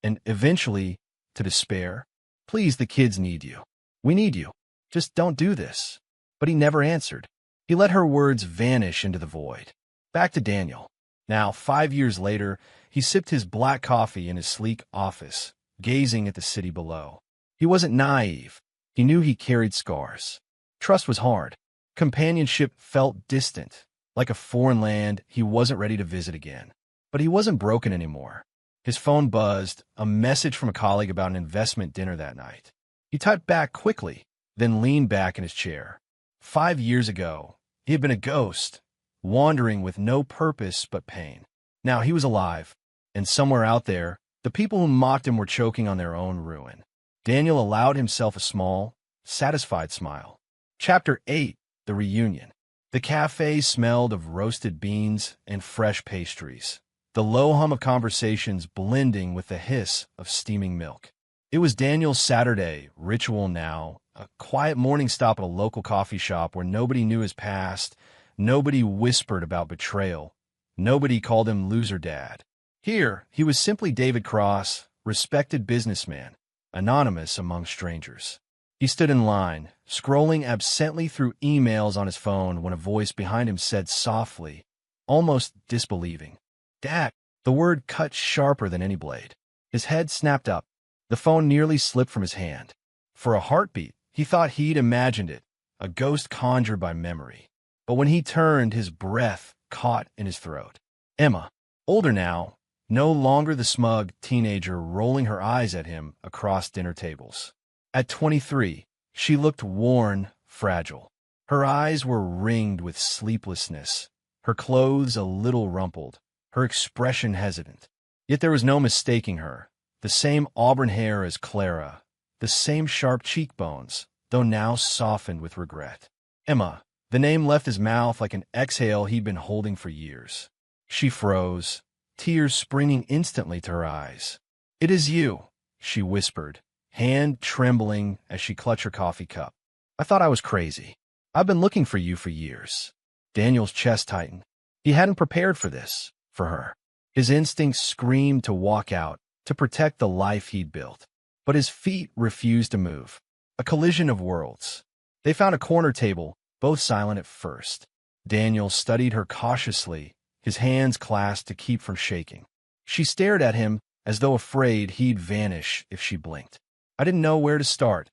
And eventually, to despair. "Please, the kids need you. We need you. Just don't do this." But he never answered. He let her words vanish into the void. Back to Daniel. Now, 5 years later, he sipped his black coffee in his sleek office, gazing at the city below. He wasn't naive. He knew he carried scars. Trust was hard. Companionship felt distant, like a foreign land he wasn't ready to visit again. But he wasn't broken anymore. His phone buzzed, a message from a colleague about an investment dinner that night. He typed back quickly, then leaned back in his chair. 5 years ago, he had been a ghost, wandering with no purpose but pain. Now he was alive, and somewhere out there, the people who mocked him were choking on their own ruin. Daniel allowed himself a small, satisfied smile. Chapter 8. The Reunion. The cafe smelled of roasted beans and fresh pastries, the low hum of conversations blending with the hiss of steaming milk. It was Daniel's Saturday ritual now, a quiet morning stop at a local coffee shop where nobody knew his past, nobody whispered about betrayal, nobody called him loser dad. Here, he was simply David Cross, respected businessman, anonymous among strangers. He stood in line, scrolling absently through emails on his phone when a voice behind him said softly, almost disbelieving, "Dad." The word cut sharper than any blade. His head snapped up. The phone nearly slipped from his hand. For a heartbeat, he thought he'd imagined it, a ghost conjured by memory. But when he turned, his breath caught in his throat. Emma, older now, no longer the smug teenager rolling her eyes at him across dinner tables. At 23, she looked worn, fragile. Her eyes were ringed with sleeplessness, her clothes a little rumpled, her expression hesitant. Yet there was no mistaking her. The same auburn hair as Clara, the same sharp cheekbones, though now softened with regret. Emma. The name left his mouth like an exhale he'd been holding for years. She froze, tears springing instantly to her eyes. "It is you," she whispered, hand trembling as she clutched her coffee cup. "I thought I was crazy. I've been looking for you for years." Daniel's chest tightened. He hadn't prepared for this, for her. His instincts screamed to walk out, to protect the life he'd built. But his feet refused to move. A collision of worlds. They found a corner table, both silent at first. Daniel studied her cautiously, his hands clasped to keep from shaking. She stared at him as though afraid he'd vanish if she blinked. "I didn't know where to start,"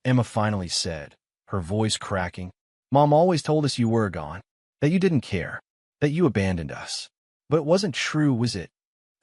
Emma finally said, her voice cracking. "Mom always told us you were gone, that you didn't care, that you abandoned us. But it wasn't true, was it?"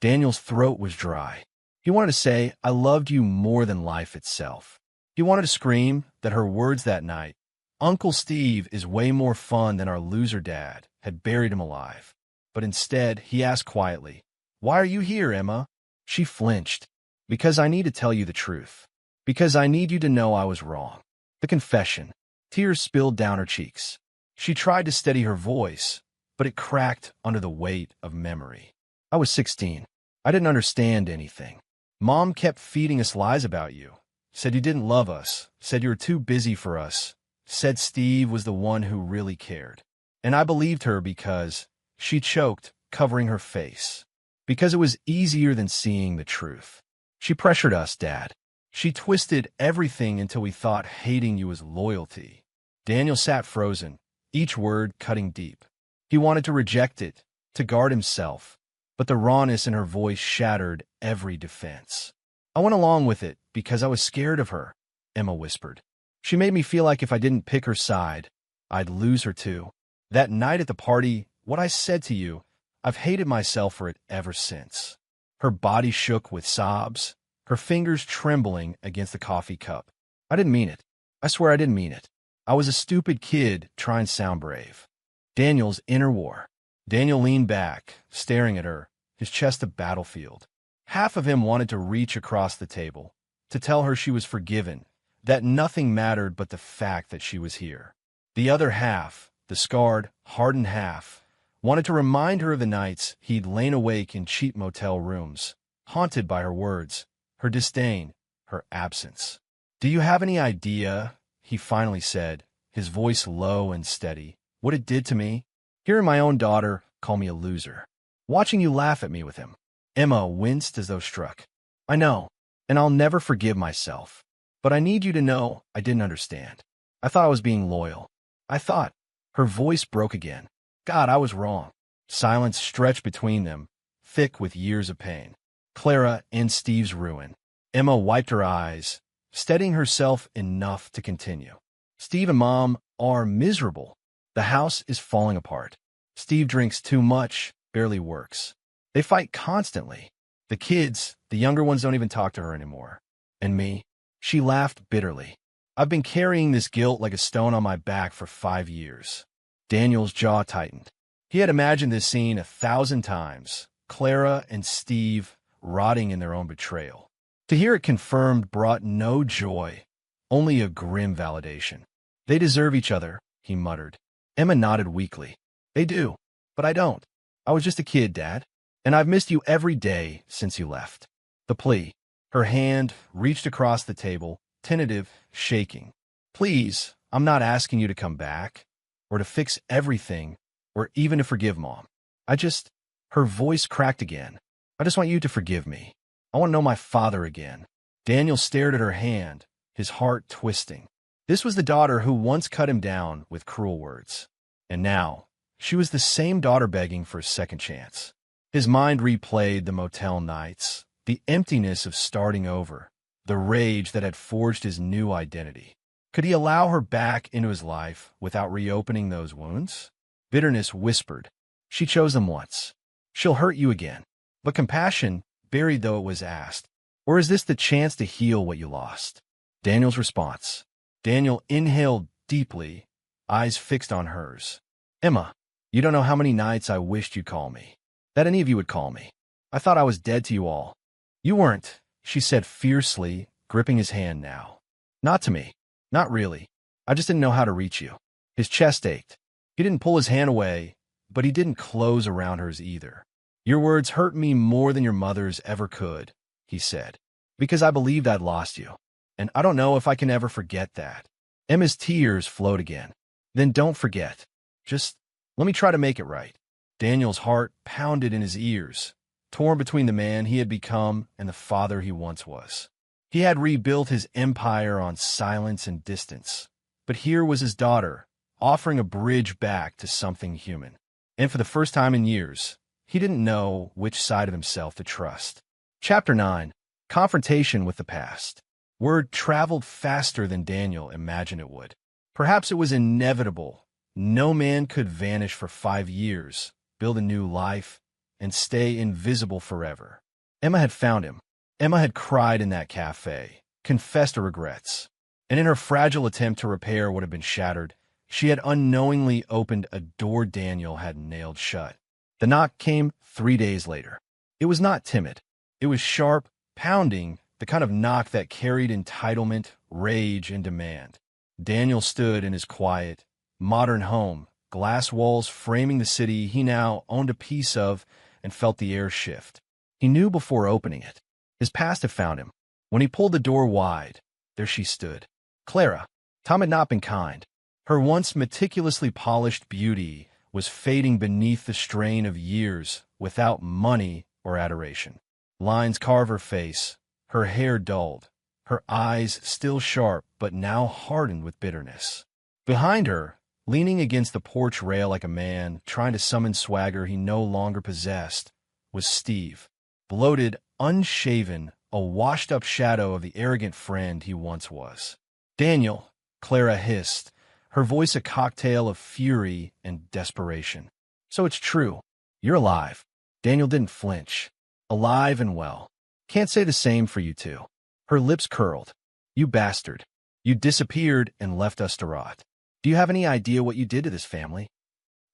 Daniel's throat was dry. He wanted to say, "I loved you more than life itself." He wanted to scream that her words that night, "Uncle Steve is way more fun than our loser dad," had buried him alive. But instead, he asked quietly, "Why are you here, Emma?" She flinched. "Because I need to tell you the truth. Because I need you to know I was wrong." The confession. Tears spilled down her cheeks. She tried to steady her voice, but it cracked under the weight of memory. "I was 16. I didn't understand anything. Mom kept feeding us lies about you. Said you didn't love us. Said you were too busy for us. Said Steve was the one who really cared. And I believed her because..." She choked, covering her face. "Because it was easier than seeing the truth. She pressured us, Dad. She twisted everything until we thought hating you was loyalty." Daniel sat frozen, each word cutting deep. He wanted to reject it, to guard himself, but the rawness in her voice shattered every defense. "I went along with it because I was scared of her," Emma whispered. "She made me feel like if I didn't pick her side, I'd lose her too. That night at the party, what I said to you, I've hated myself for it ever since." Her body shook with sobs, her fingers trembling against the coffee cup. "I didn't mean it. I swear I didn't mean it. I was a stupid kid trying to sound brave." Daniel's inner war. Daniel leaned back, staring at her, his chest a battlefield. Half of him wanted to reach across the table, to tell her she was forgiven, that nothing mattered but the fact that she was here. The other half, the scarred, hardened half, wanted to remind her of the nights he'd lain awake in cheap motel rooms, haunted by her words, her disdain, her absence. "Do you have any idea," he finally said, his voice low and steady, "what it did to me? Hearing my own daughter call me a loser. Watching you laugh at me with him." Emma winced as though struck. "I know, and I'll never forgive myself. But I need you to know I didn't understand. I thought I was being loyal. I thought—" Her voice broke again. "God, I was wrong." Silence stretched between them, thick with years of pain. Clara and Steve's ruin. Emma wiped her eyes, steadying herself enough to continue. "Steve and Mom are miserable. The house is falling apart. Steve drinks too much, barely works. They fight constantly. The kids, the younger ones, don't even talk to her anymore. And me?" She laughed bitterly. "I've been carrying this guilt like a stone on my back for 5 years. Daniel's jaw tightened. He had imagined this scene 1,000 times, Clara and Steve rotting in their own betrayal. To hear it confirmed brought no joy, only a grim validation. "They deserve each other," he muttered. Emma nodded weakly. "They do, but I don't. I was just a kid, Dad, and I've missed you every day since you left." The plea. Her hand reached across the table, tentative, shaking. "Please, I'm not asking you to come back, or to fix everything, or even to forgive Mom. I just—" Her voice cracked again. "I just want you to forgive me. I want to know my father again." Daniel stared at her hand, his heart twisting. This was the daughter who once cut him down with cruel words. And now, she was the same daughter begging for a second chance. His mind replayed the motel nights, the emptiness of starting over, the rage that had forged his new identity. Could he allow her back into his life without reopening those wounds? Bitterness whispered, "She chose them once. She'll hurt you again." But compassion, buried though it was, asked, "Or is this the chance to heal what you lost?" Daniel's response. Daniel inhaled deeply, eyes fixed on hers. "Emma, you don't know how many nights I wished you'd call me. That any of you would call me. I thought I was dead to you all." "You weren't," she said fiercely, gripping his hand now. "Not to me. Not really. I just didn't know how to reach you." His chest ached. He didn't pull his hand away, but he didn't close around hers either. "Your words hurt me more than your mother's ever could," he said, "because I believed I'd lost you. And I don't know if I can ever forget that." Emma's tears flowed again. "Then don't forget. Just let me try to make it right." Daniel's heart pounded in his ears, torn between the man he had become and the father he once was. He had rebuilt his empire on silence and distance, but here was his daughter, offering a bridge back to something human. And for the first time in years, he didn't know which side of himself to trust. Chapter 9. Confrontation with the past. Word traveled faster than Daniel imagined it would. Perhaps it was inevitable. No man could vanish for 5 years, build a new life, and stay invisible forever. Emma had found him. Emma had cried in that cafe, confessed her regrets, and in her fragile attempt to repair what had been shattered, she had unknowingly opened a door Daniel had nailed shut. The knock came 3 days later. It was not timid. It was sharp, pounding, the kind of knock that carried entitlement, rage, and demand. Daniel stood in his quiet, modern home, glass walls framing the city he now owned a piece of, and felt the air shift. He knew before opening it. His past had found him. When he pulled the door wide, there she stood. Clara. Tom had not been kind. Her once meticulously polished beauty was fading beneath the strain of years without money or adoration. Lines carved her face, her hair dulled, her eyes still sharp but now hardened with bitterness. Behind her, leaning against the porch rail like a man trying to summon swagger he no longer possessed, was Steve. Bloated, unshaven, a washed-up shadow of the arrogant friend he once was. "Daniel," Clara hissed, her voice a cocktail of fury and desperation. "So it's true. You're alive." Daniel didn't flinch. "Alive and well. Can't say the same for you two." Her lips curled. "You bastard. You disappeared and left us to rot. Do you have any idea what you did to this family?"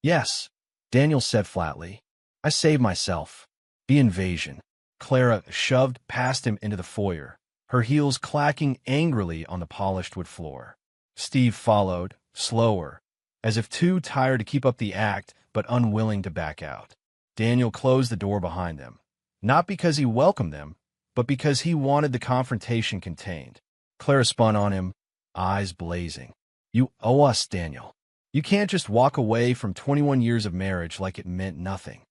"Yes," Daniel said flatly. "I saved myself." The invasion. Clara shoved past him into the foyer, her heels clacking angrily on the polished wood floor. Steve followed, slower, as if too tired to keep up the act but unwilling to back out. Daniel closed the door behind them, not because he welcomed them, but because he wanted the confrontation contained. Clara spun on him, eyes blazing. You owe us, Daniel. You can't just walk away from 21 years of marriage like it meant nothing.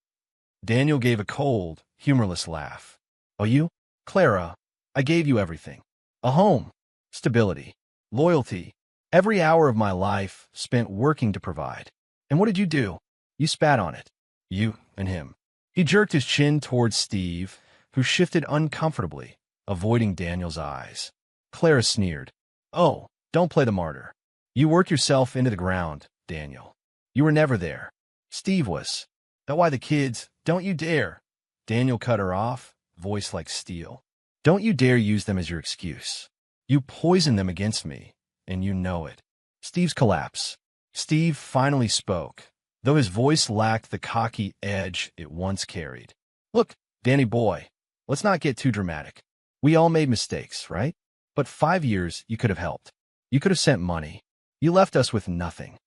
Daniel gave a cold, humorless laugh. Oh, you? Clara, I gave you everything. A home, stability, loyalty, every hour of my life spent working to provide. And what did you do? You spat on it. You and him. He jerked his chin towards Steve, who shifted uncomfortably, avoiding Daniel's eyes. Clara sneered. Oh, don't play the martyr. You work yourself into the ground, Daniel. You were never there. Steve was. That's why the kids, don't you dare. Daniel cut her off, voice like steel. Don't you dare use them as your excuse. You poisoned them against me, and you know it. Steve's collapse. Steve finally spoke, though his voice lacked the cocky edge it once carried. Look, Danny boy, let's not get too dramatic. We all made mistakes, right? But 5 years you could have helped. You could have sent money. You left us with nothing.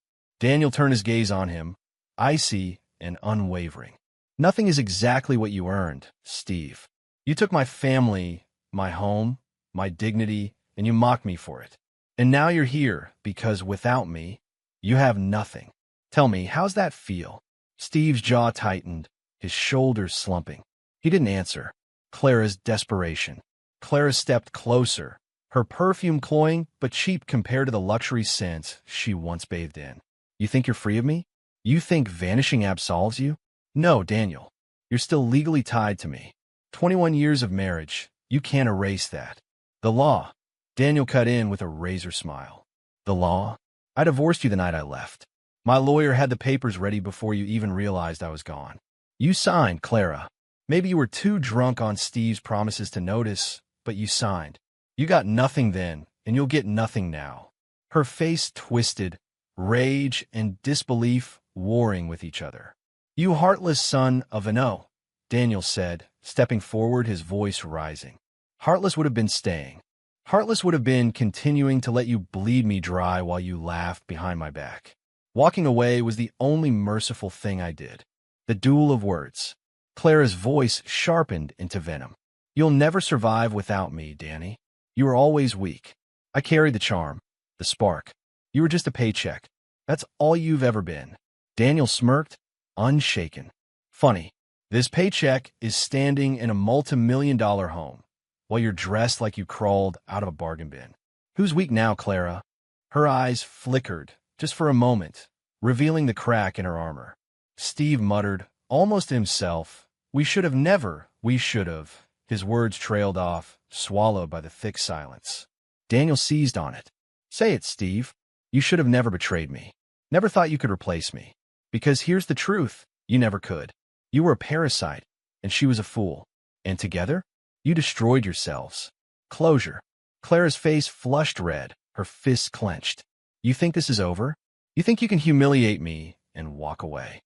Daniel turned his gaze on him, icy and unwavering. Nothing is exactly what you earned, Steve. You took my family, my home, my dignity, and you mocked me for it. And now you're here because without me, you have nothing. Tell me, how's that feel? Steve's jaw tightened, his shoulders slumping. He didn't answer. Clara's desperation. Clara stepped closer, her perfume cloying but cheap compared to the luxury scents she once bathed in. You think you're free of me? You think vanishing absolves you? No, Daniel. You're still legally tied to me. 21 years of marriage. You can't erase that. The law. Daniel cut in with a razor smile. The law? I divorced you the night I left. My lawyer had the papers ready before you even realized I was gone. You signed, Clara. Maybe you were too drunk on Steve's promises to notice, but you signed. You got nothing then, and you'll get nothing now. Her face twisted, rage and disbelief warring with each other. You heartless son of an O, Daniel said, stepping forward, his voice rising. Heartless would have been staying. Heartless would have been continuing to let you bleed me dry while you laughed behind my back. Walking away was the only merciful thing I did. The duel of words. Clara's voice sharpened into venom. You'll never survive without me, Danny. You were always weak. I carried the charm, the spark. You were just a paycheck. That's all you've ever been. Daniel smirked, unshaken. Funny, this paycheck is standing in a multi-million-dollar home, while you're dressed like you crawled out of a bargain bin. Who's weak now, Clara? Her eyes flickered, just for a moment, revealing the crack in her armor. Steve muttered, almost to himself, we should have. His words trailed off, swallowed by the thick silence. Daniel seized on it. Say it, Steve. You should have never betrayed me. Never thought you could replace me. Because here's the truth, you never could. You were a parasite, and she was a fool. And together, you destroyed yourselves. Closure. Clara's face flushed red, her fists clenched. You think this is over? You think you can humiliate me and walk away?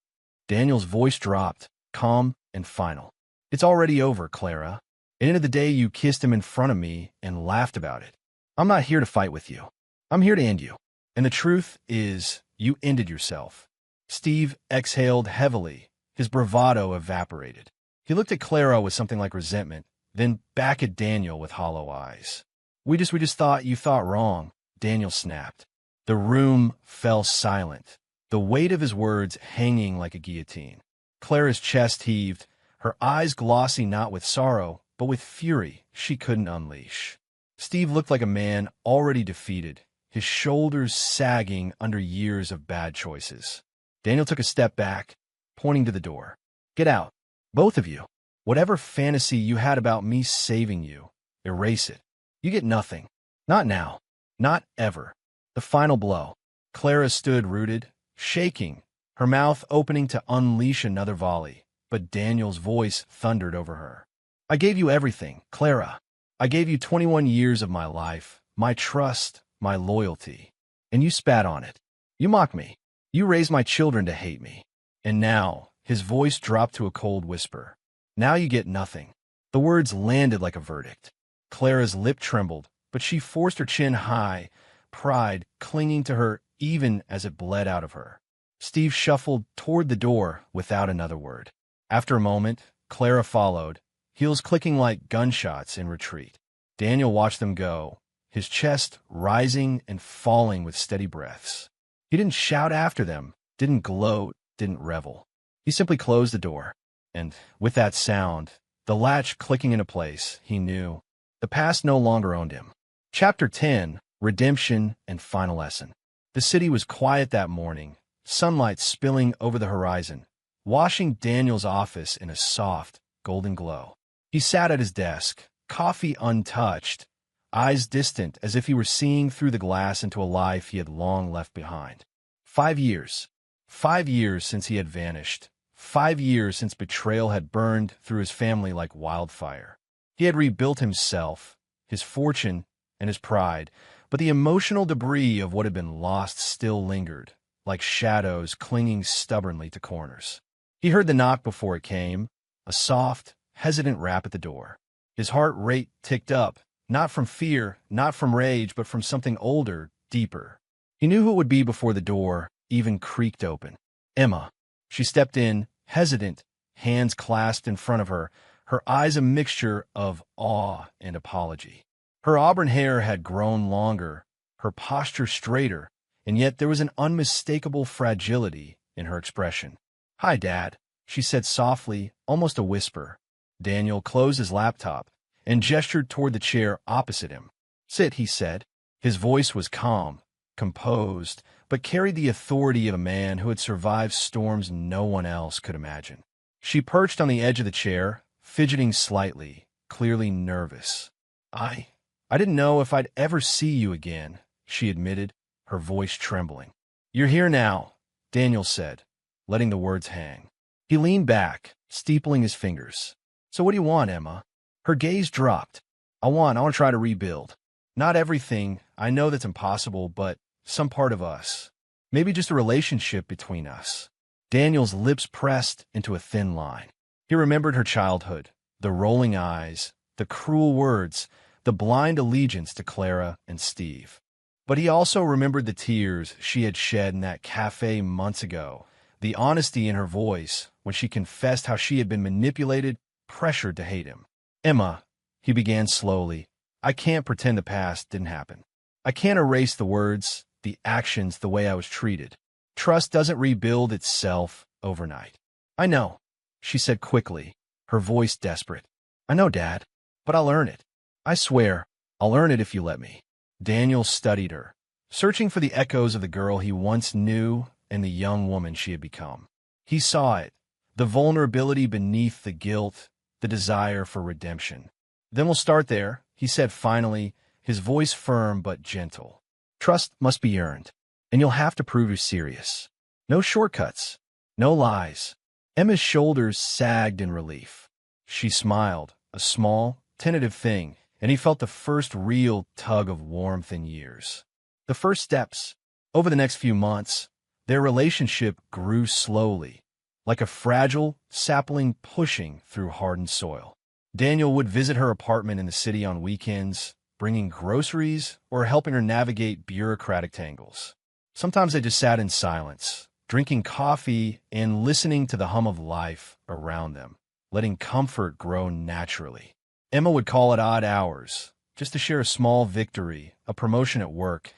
Daniel's voice dropped, calm and final. It's already over, Clara. At the end of the day, you kissed him in front of me and laughed about it. I'm not here to fight with you. I'm here to end you. And the truth is, you ended yourself. Steve exhaled heavily, his bravado evaporated. He looked at Clara with something like resentment, then back at Daniel with hollow eyes. We just thought you thought wrong, Daniel snapped. The room fell silent, the weight of his words hanging like a guillotine. Clara's chest heaved, her eyes glossy not with sorrow, but with fury she couldn't unleash. Steve looked like a man already defeated, his shoulders sagging under years of bad choices. Daniel took a step back, pointing to the door. Get out, both of you. Whatever fantasy you had about me saving you, erase it. You get nothing. Not now. Not ever. The final blow. Clara stood rooted, shaking, her mouth opening to unleash another volley, but Daniel's voice thundered over her. I gave you everything, Clara. I gave you 21 years of my life, my trust, my loyalty. And you spat on it. You mocked me. You raised my children to hate me. And now, his voice dropped to a cold whisper. Now you get nothing. The words landed like a verdict. Clara's lip trembled, but she forced her chin high, pride clinging to her even as it bled out of her. Steve shuffled toward the door without another word. After a moment, Clara followed, heels clicking like gunshots in retreat. Daniel watched them go, his chest rising and falling with steady breaths. He didn't shout after them, didn't gloat, didn't revel. He simply closed the door, and with that sound, the latch clicking into place, he knew the past no longer owned him. Chapter 10, Redemption and Final Lesson. The city was quiet that morning, sunlight spilling over the horizon, washing Daniel's office in a soft, golden glow. He sat at his desk, coffee untouched, eyes distant as if he were seeing through the glass into a life he had long left behind. 5 years. 5 years since he had vanished. 5 years since betrayal had burned through his family like wildfire. He had rebuilt himself, his fortune, and his pride, but the emotional debris of what had been lost still lingered, like shadows clinging stubbornly to corners. He heard the knock before it came, a soft, hesitant rap at the door. His heart rate ticked up, not from fear, not from rage, but from something older, deeper. He knew who it would be before the door even creaked open. Emma. She stepped in, hesitant, hands clasped in front of her, her eyes a mixture of awe and apology. Her auburn hair had grown longer, her posture straighter, and yet there was an unmistakable fragility in her expression. "Hi, Dad," she said softly, almost a whisper. Daniel closed his laptop and gestured toward the chair opposite him. "Sit," he said. His voice was calm, composed, but carried the authority of a man who had survived storms no one else could imagine. She perched on the edge of the chair, fidgeting slightly, clearly nervous. I didn't know if I'd ever see you again," she admitted, her voice trembling. "You're here now," Daniel said, letting the words hang. He leaned back, steepling his fingers. "So what do you want, Emma?" Her gaze dropped. I want to try to rebuild. Not everything, I know that's impossible, but some part of us. Maybe just a relationship between us." Daniel's lips pressed into a thin line. He remembered her childhood, the rolling eyes, the cruel words, the blind allegiance to Clara and Steve. But he also remembered the tears she had shed in that cafe months ago, the honesty in her voice when she confessed how she had been manipulated, pressured to hate him. "Emma," he began slowly, "I can't pretend the past didn't happen. I can't erase the words, the actions, the way I was treated. Trust doesn't rebuild itself overnight." "I know," she said quickly, her voice desperate. "I know, Dad, but I'll earn it. I swear, I'll earn it if you let me." Daniel studied her, searching for the echoes of the girl he once knew and the young woman she had become. He saw it, the vulnerability beneath the guilt, the desire for redemption. "Then we'll start there," he said finally, his voice firm but gentle. "Trust must be earned, and you'll have to prove you're serious. No shortcuts, no lies." Emma's shoulders sagged in relief. She smiled, a small, tentative thing, and he felt the first real tug of warmth in years. The first steps. Over the next few months, their relationship grew slowly, like a fragile sapling pushing through hardened soil. Daniel would visit her apartment in the city on weekends, bringing groceries or helping her navigate bureaucratic tangles. Sometimes they just sat in silence, drinking coffee and listening to the hum of life around them, letting comfort grow naturally. Emma would call at odd hours, just to share a small victory, a promotion at work,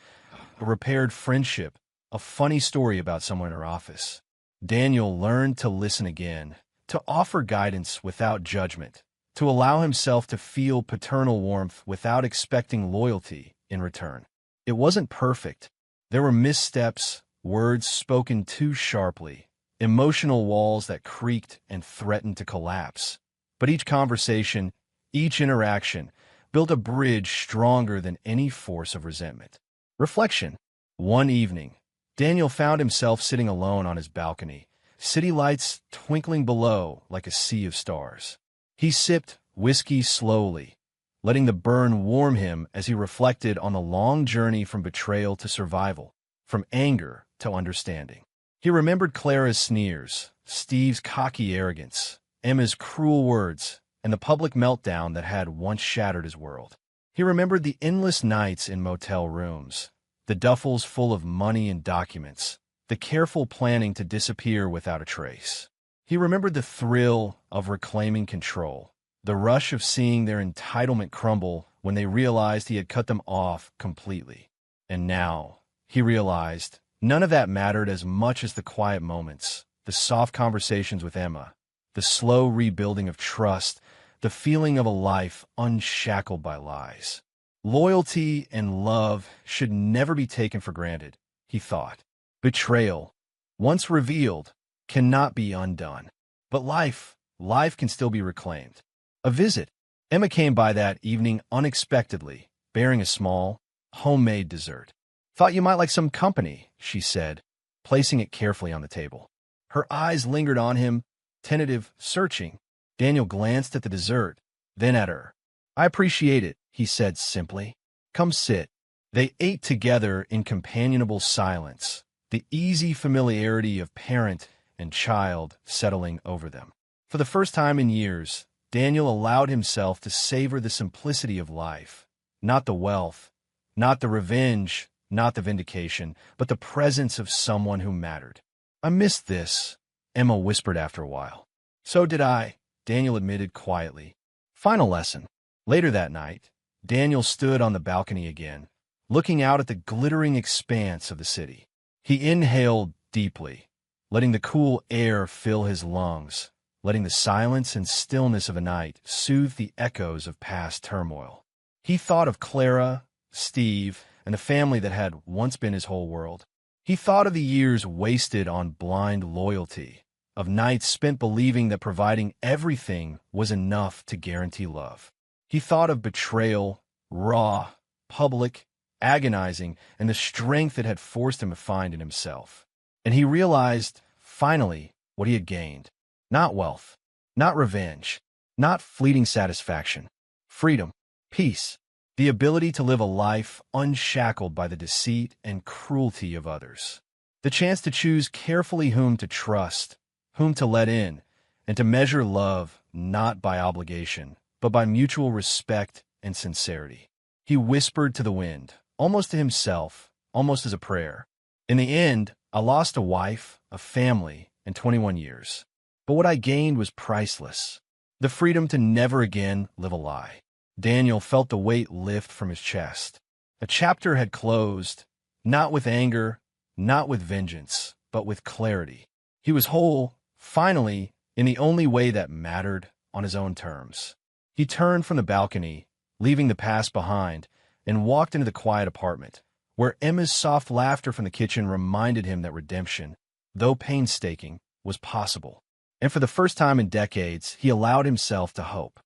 a repaired friendship, a funny story about someone in her office. Daniel learned to listen again, to offer guidance without judgment, to allow himself to feel paternal warmth without expecting loyalty in return. It wasn't perfect. There were missteps, words spoken too sharply, emotional walls that creaked and threatened to collapse. But each conversation, each interaction, built a bridge stronger than any force of resentment. Reflection. One evening, Daniel found himself sitting alone on his balcony, city lights twinkling below like a sea of stars. He sipped whiskey slowly, letting the burn warm him as he reflected on the long journey from betrayal to survival, from anger to understanding. He remembered Clara's sneers, Steve's cocky arrogance, Emma's cruel words, and the public meltdown that had once shattered his world. He remembered the endless nights in motel rooms, the duffels full of money and documents, the careful planning to disappear without a trace. He remembered the thrill of reclaiming control, the rush of seeing their entitlement crumble when they realized he had cut them off completely. And now, he realized, none of that mattered as much as the quiet moments, the soft conversations with Emma, the slow rebuilding of trust, the feeling of a life unshackled by lies. Loyalty and love should never be taken for granted, he thought. Betrayal, once revealed, cannot be undone. But life can still be reclaimed. A visit. Emma came by that evening unexpectedly, bearing a small, homemade dessert. "Thought you might like some company," she said, placing it carefully on the table. Her eyes lingered on him, tentative, searching. Daniel glanced at the dessert, then at her. "I appreciate it," he said simply. "Come sit." They ate together in companionable silence, the easy familiarity of parent and child settling over them. For the first time in years, Daniel allowed himself to savor the simplicity of life, not the wealth, not the revenge, not the vindication, but the presence of someone who mattered. "I missed this," Emma whispered after a while. "So did I," Daniel admitted quietly. Final lesson. Later that night, Daniel stood on the balcony again, looking out at the glittering expanse of the city. He inhaled deeply, letting the cool air fill his lungs, letting the silence and stillness of a night soothe the echoes of past turmoil. He thought of Clara, Steve, and the family that had once been his whole world. He thought of the years wasted on blind loyalty, of nights spent believing that providing everything was enough to guarantee love. He thought of betrayal, raw, public, agonizing, and the strength it had forced him to find in himself. And he realized, finally, what he had gained. Not wealth, not revenge, not fleeting satisfaction. Freedom, peace, the ability to live a life unshackled by the deceit and cruelty of others. The chance to choose carefully whom to trust, whom to let in, and to measure love not by obligation, but by mutual respect and sincerity. He whispered to the wind, almost to himself, almost as a prayer. "In the end, I lost a wife, a family, and 21 years. But what I gained was priceless. The freedom to never again live a lie." Daniel felt the weight lift from his chest. A chapter had closed, not with anger, not with vengeance, but with clarity. He was whole, finally, in the only way that mattered, on his own terms. He turned from the balcony, leaving the past behind, and walked into the quiet apartment, where Emma's soft laughter from the kitchen reminded him that redemption, though painstaking, was possible. And for the first time in decades, he allowed himself to hope.